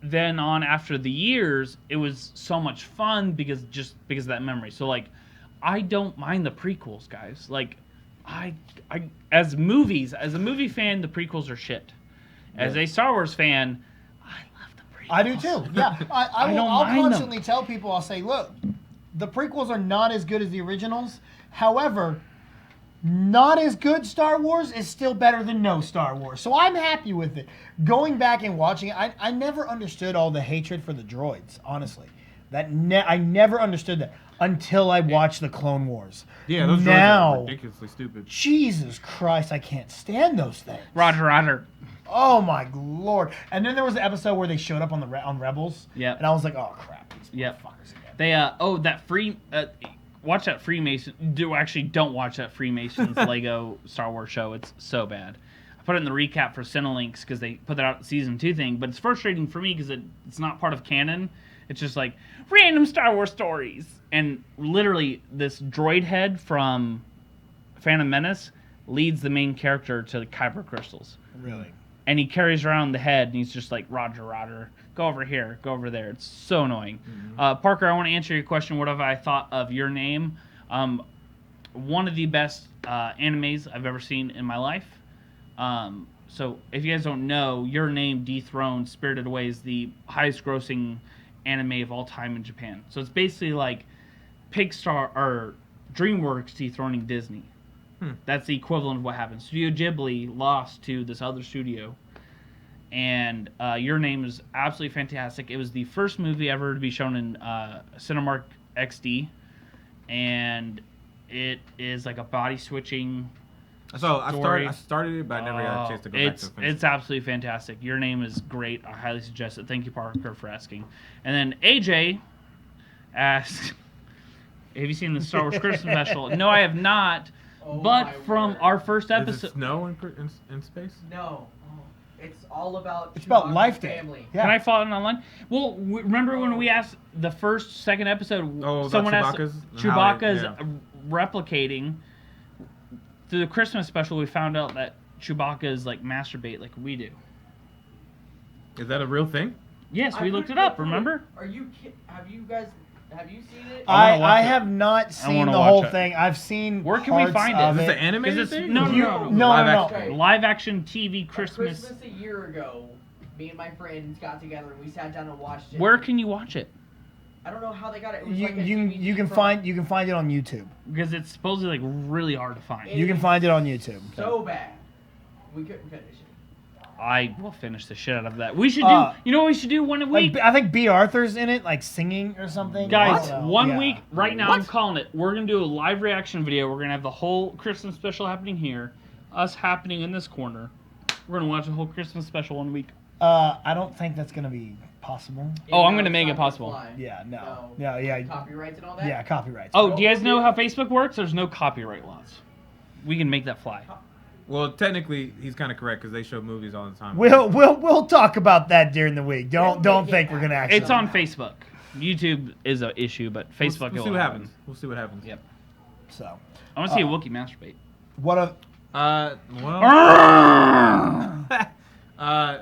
then on after the years, it was so much fun because of that memory. So like, I don't mind the prequels, guys. Like, I as a movie fan, the prequels are shit. As a Star Wars fan, I love the I do too. Yeah, I'll constantly tell people. I'll say, look, the prequels are not as good as the originals. However, not as good Star Wars is still better than no Star Wars. So I'm happy with it. Going back and watching it, I never understood all the hatred for the droids. Honestly, I never understood that until I watched the Clone Wars. Yeah, those droids are ridiculously stupid. Jesus Christ, I can't stand those things. Roger. Oh my lord! And then there was an episode where they showed up on Rebels. Yeah. And I was like, oh crap, these Yep. motherfuckers again. They that free watch that Freemason. Don't watch that Freemasons Lego Star Wars show. It's so bad. I put it in the recap for Cinelinx because they put that out season 2 thing, but it's frustrating for me because it's not part of canon. It's just like random Star Wars stories, and literally this droid head from Phantom Menace leads the main character to the Kyber crystals. Really? And he carries around the head, and he's just like, Roger, go over here, go over there. It's so annoying. Mm-hmm. Parker, I want to answer your question. What have I thought of Your Name? One of the best animes I've ever seen in my life. So if you guys don't know, Your Name dethroned Spirited Away as the highest grossing anime of all time in Japan. So it's basically like Pixar or DreamWorks dethroning Disney. That's the equivalent of what happened. Studio Ghibli lost to this other studio. And Your Name is absolutely fantastic. It was the first movie ever to be shown in Cinemark XD. And it is like a body switching story. I started it, but I never got a chance to go back to finish. It's absolutely fantastic. Your Name is great. I highly suggest it. Thank you, Parker, for asking. And then AJ asked, have you seen the Star Wars Christmas special? No, I have not. But from our first episode... Is it snow in space? No. It's all about It's about Life Day. family. Yeah. Can I follow it online? Well, remember when we asked the second episode, someone asked Chewbacca's replicating. Through the Christmas special, we found out that Chewbacca's like masturbate like we do. Is that a real thing? Yes, we looked it up, remember? Are you Have you seen it? I have not seen the whole thing. I've seen Where can we find it? of Is this an animated thing? No. Okay. Live action TV Christmas. Christmas a year ago, me and my friends got together and we sat down and watched it. Where can you watch it? I don't know how they got it. It was You like a you can DVD find it on YouTube. Because it's supposedly like really hard to find. You can find it on YouTube. so bad. We couldn't finish it. I will finish the shit out of that. We should do. You know what we should do one a week? I think B. Arthur's in it, like singing or something. Guys, So, one yeah. week, right now I'm calling it. We're going to do a live reaction video. We're going to have the whole Christmas special happening here. Us happening in this corner. We're going to watch the whole Christmas special 1 week. I don't think that's gonna be possible. Oh, I'm gonna make it possible. Yeah, no. Copyrights and all that? Yeah, copyrights. Oh, do you guys know how Facebook works? There's no copyright laws. We can make that fly. Well, technically, he's kind of correct because they show movies all the time. We'll talk about that during the week. Don't think we're gonna actually. It's on Facebook. YouTube is an issue, but Facebook. We'll see what happens. We'll see what happens. Yep. So. I want to see a Wookiee masturbate. What a.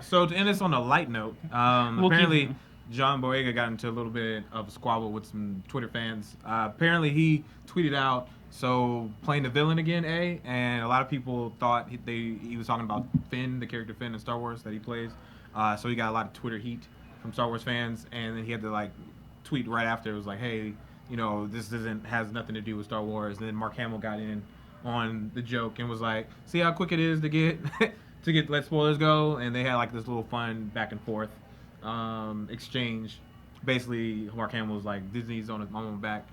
So to end this on a light note, apparently John Boyega got into a little bit of a squabble with some Twitter fans. Apparently he tweeted out, so playing the villain again, and a lot of people thought he was talking about Finn, the character Finn in Star Wars that he plays. So he got a lot of Twitter heat from Star Wars fans, and then he had to like tweet right after. It was like, hey, this has nothing to do with Star Wars. And then Mark Hamill got in on the joke and was like, see how quick it is to get let spoilers go, and they had like this little fun back and forth exchange. Basically, Mark Hamill was like, Disney's on my back.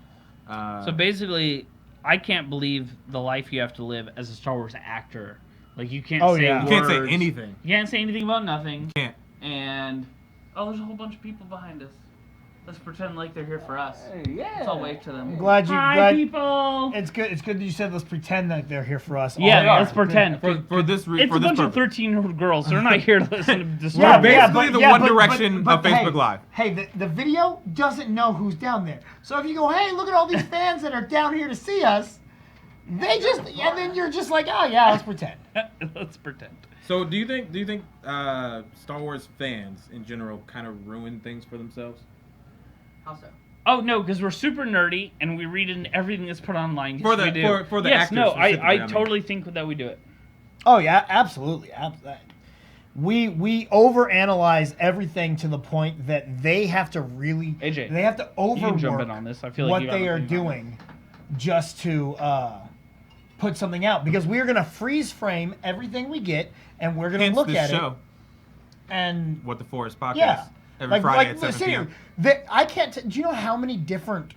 So basically, I can't believe the life you have to live as a Star Wars actor. Like you can't say words. You can't say anything. You can't say anything about nothing. You can't. And there's a whole bunch of people behind us. Let's pretend like they're here for us. Yeah. Let's all wave to them. Glad people. It's good that you said let's pretend that they're here for us. Yeah, let's pretend. For this It's a bunch of 13-year-old girls. They're not here to listen to this. We're basically the One Direction of Facebook Live. Hey, the video doesn't know who's down there. So if you go, hey, look at all these fans that are down here to see us, and then you're just like, oh yeah, let's pretend. Let's pretend. So do you think Star Wars fans in general kind of ruin things for themselves? How so? Oh no, because we're super nerdy and we read in everything that's put online. For the yes, actors. no, I totally think that we do it. Oh yeah, absolutely. we overanalyze everything to the point that they have to really AJ, they have to you can jump in overwork on this. I feel like what you have they an are opinion on it. doing just to put something out, because we're gonna freeze frame everything we get and we're gonna Hence look this at show, it and What the Forest podcast, yeah, every Friday at 7 seriously, p.m. I can't. Do you know how many different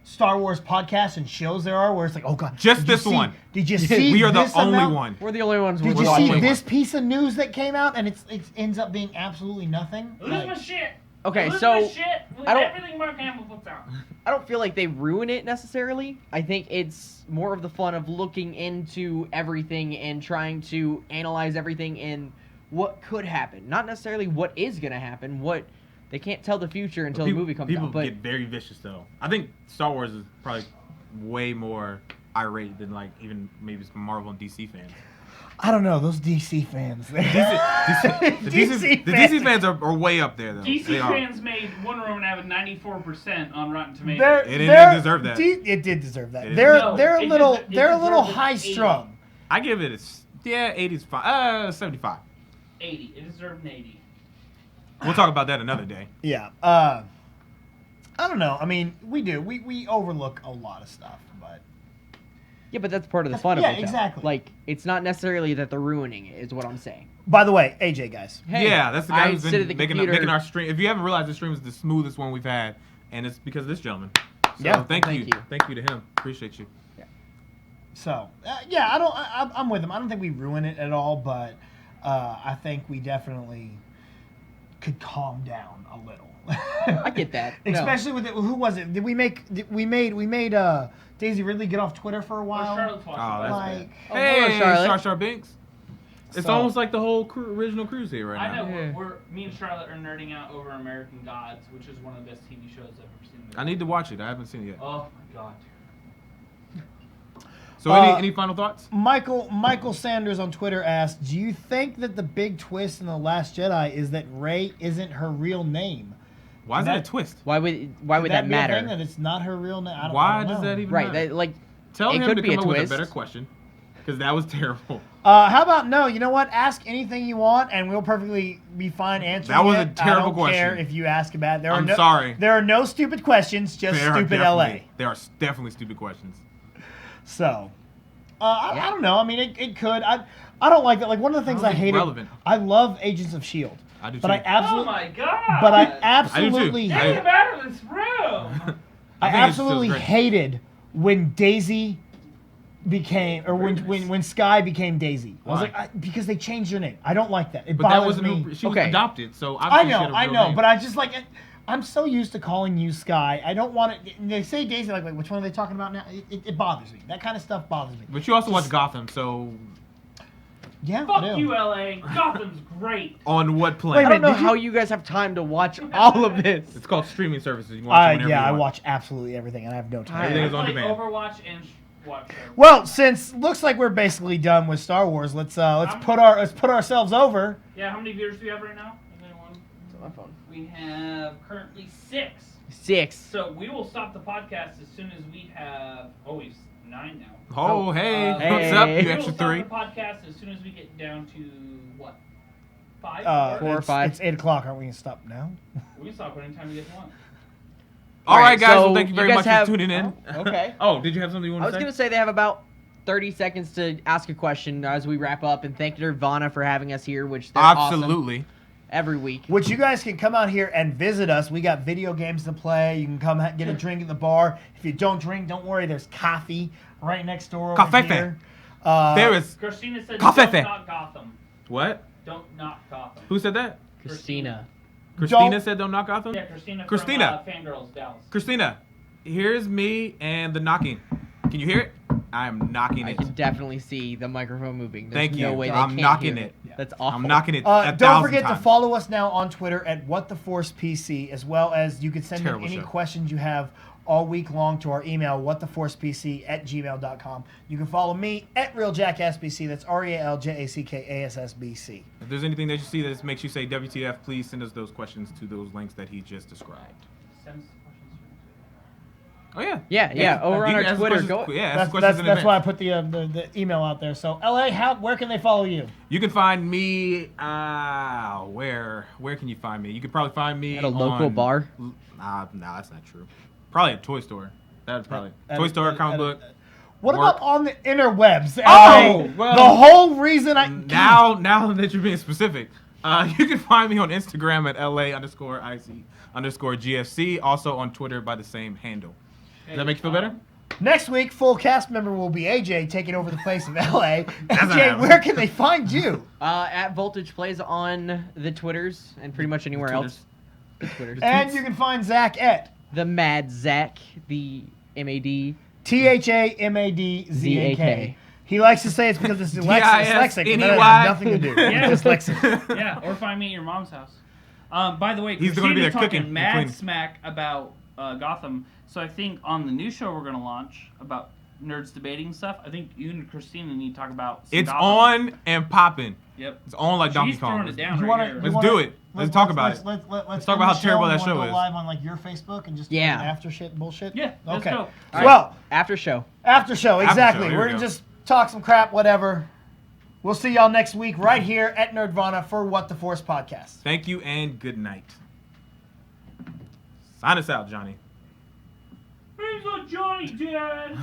Star Wars podcasts and shows there are where it's like, oh god, Just did you this see- one. Did you see? We are the this only amount? one. We're the only ones. Did we're you the see only this one. piece of news that came out and it ends up being absolutely nothing? Lose Like, my shit. Okay, Lose so my shit with I don't- everything Mark Hamill puts out. I don't feel like they ruin it necessarily. I think it's more of the fun of looking into everything and trying to analyze everything and what could happen. Not necessarily what is going to happen. What they can't tell the future until People- the movie comes People out. But get very vicious though. I think Star Wars is probably way more irate than like even maybe some Marvel and DC fans. I don't know, those DC fans. The DC fans are way up there though. DC They are. fans made Wonder Woman have a 94% on Rotten Tomatoes. It didn't deserve that. It did deserve that. It They're No, they're a it little des- it they're a little deserves an high 80. strung. I give it 80's fine. 75. 80. It deserved an 80. We'll talk about that another day. Yeah. I don't know. I mean, we do. We overlook a lot of stuff, but yeah, but that's part of the fun Yeah, of it. Though. exactly. Like it's not necessarily that they're ruining it. Is what I'm saying. by the way, AJ guys. Hey, Yeah, that's the guy I who's sit been at the making computer. our stream. If you haven't realized, the stream is the smoothest one we've had, and it's because of this gentleman. So Yeah. thank Thank you. you. Thank you to him. Appreciate you. So yeah, I'm with him. I don't think we ruin it at all, but I think we definitely could calm down a little. I get that. No. Especially with it, who was it? We made Daisy Ridley get off Twitter for a while. Charlotte's watching. Oh, that's Like, Oh, Hey, hello, Charlotte. Jar Jar Binks. It's So- almost like the whole original cruise here right I now. know. Yeah. Me and Charlotte are nerding out over American Gods, which is one of the best TV shows I've ever seen. I need to watch it. I haven't seen it yet. Oh my god. So any final thoughts? Michael Sanders on Twitter asked, "Do you think that the big twist in The Last Jedi is that Rey isn't her real name? Why is that- that a twist? Why would that be a thing, matter? that it's not her real name? I Why don't does know. that even Right. matter? That, like Tell it him could to be a come up with a twist. better question, because that was terrible. How about no? You know what? Ask anything you want, and we'll perfectly be fine answering. That was a it. terrible I don't care question. if you ask about it. There I'm are no, sorry. There are no stupid questions, just There are stupid definitely- LA. There are definitely stupid questions. So, I don't know. I mean, it could. I don't like that. Like one of the things How I is it hated. relevant? I love Agents of Shield, I do but too. I absolutely. Oh my god. But I too. absolutely. Get him out of this room. I think it's absolutely just great. hated when Daisy became, or when Sky became Daisy. I was Why? like, because they changed her name. I don't like that. It But that bothers wasn't. me. She was Okay. adopted, so I obviously she know, had a I real know, name. but I just like. I'm so used to calling you Sky. I don't want it. They say Daisy, like which one are they talking about now? It bothers me. That kind of stuff bothers me. But you also watch Gotham, so Yeah, I Fuck do. you, LA. Gotham's great. on what Wait planet? a I don't know did you- how you guys have time to watch all of this. It's called streaming services. You can watch it whenever Yeah, you I want. watch absolutely everything, and I have no time. Everything I is on play demand. Overwatch and watch show. Well, since looks like we're basically done with Star Wars, let's put ourselves over. Yeah, how many viewers do we have right now? Anyone? It's on my phone. We have currently 6. 6. So we will stop the podcast as soon as we have. Oh, we've 9 now. Oh, hey, Hey. what's up, We you We will extra stop 3? the podcast as soon as we get down to what? 5? 4 or it's- 5. It's 8:00. Aren't we gonna stop now? We can stop anytime we get one. All right, guys. so Well, thank you very guys much have- for tuning in. Oh, okay. Oh, did you have something you I want was to say? gonna say they have about 30 seconds to ask a question as we wrap up, and thank Nirvana for having us here, which they're awesome Absolutely. every week. Which you guys can come out here and visit us. We got video games to play. You can come get a drink at the bar. If you don't drink, don't worry. There's coffee right next door over Cafefe. here. There is Christina said, Cafefe. don't knock Gotham. what? Don't knock Gotham. Who said that? Christina. Christina Don't- said don't knock Gotham. Yeah, Christina. Christina. From Fangirls Dallas. Christina, here's me and the knocking. Can you hear it? I am knocking I it. can definitely see the microphone moving. There's Thank no you. way they I'm can't knocking hear it. That's awful. I'm knocking it. Don't forget to follow us now on Twitter at WhatTheForcePC, as well as you can send in Terrible any show. questions you have all week long to our email, whattheforcepc@gmail.com. You can follow me at RealJackSBC. That's RealJackAssBC. If there's anything that you see that makes you say WTF, please send us those questions to those links that he just described. Send us the questions Oh yeah. Yeah. Over on You our can ask Twitter, questions- go. Yeah, ask That's, questions in that's why I advance. put the email out there. So, LA, where can they follow you? You can find me. Where can you find me? You could probably find me At a local on- bar? Nah, that's not true. Probably a toy store. That's probably At- toy store, at- comic at- book. What Work. about on the interwebs? Oh, LA? well- The whole reason I Now that you're being specific, you can find me on Instagram at LA_IC_GFC. Also on Twitter by the same handle. Does that make you feel better? Next week, full cast member will be AJ taking over the place of LA. not AJ, happening. where can they find you? At Voltage Plays on the Twitters and pretty much anywhere else. The Twitters. And you can find Zach at The Mad Zach, the MAD. THAMADZAK. He likes to say it's because it's dyslexic, but that DISNEY. has nothing to do with Yeah. dyslexic. Yeah, or find me at your mom's house. By the way, He's gonna be Christina's there talking cooking, mad cleaning. smack about Gotham. So I think on the new show we're gonna launch about nerds debating stuff, I think you and Christina need to talk about. Some It's Gotham. on and popping. Yep. It's on like Donkey She's Kong. throwing it down You right wanna- here. you Let's wanna- do it. Let's talk about it. Let's talk about end how the terrible show. that You wanna show go is. live on like your Facebook and just do Yeah. an after shit bullshit. Yeah, let's Okay. go. All right. Well, After show. after show, After exactly. show, here We're we gonna go. just talk some crap, whatever. We'll see y'all next week right here at Nerdvana for What the Force podcast. Thank you and good night. Sign us out, Johnny. He's a Johnny Dad.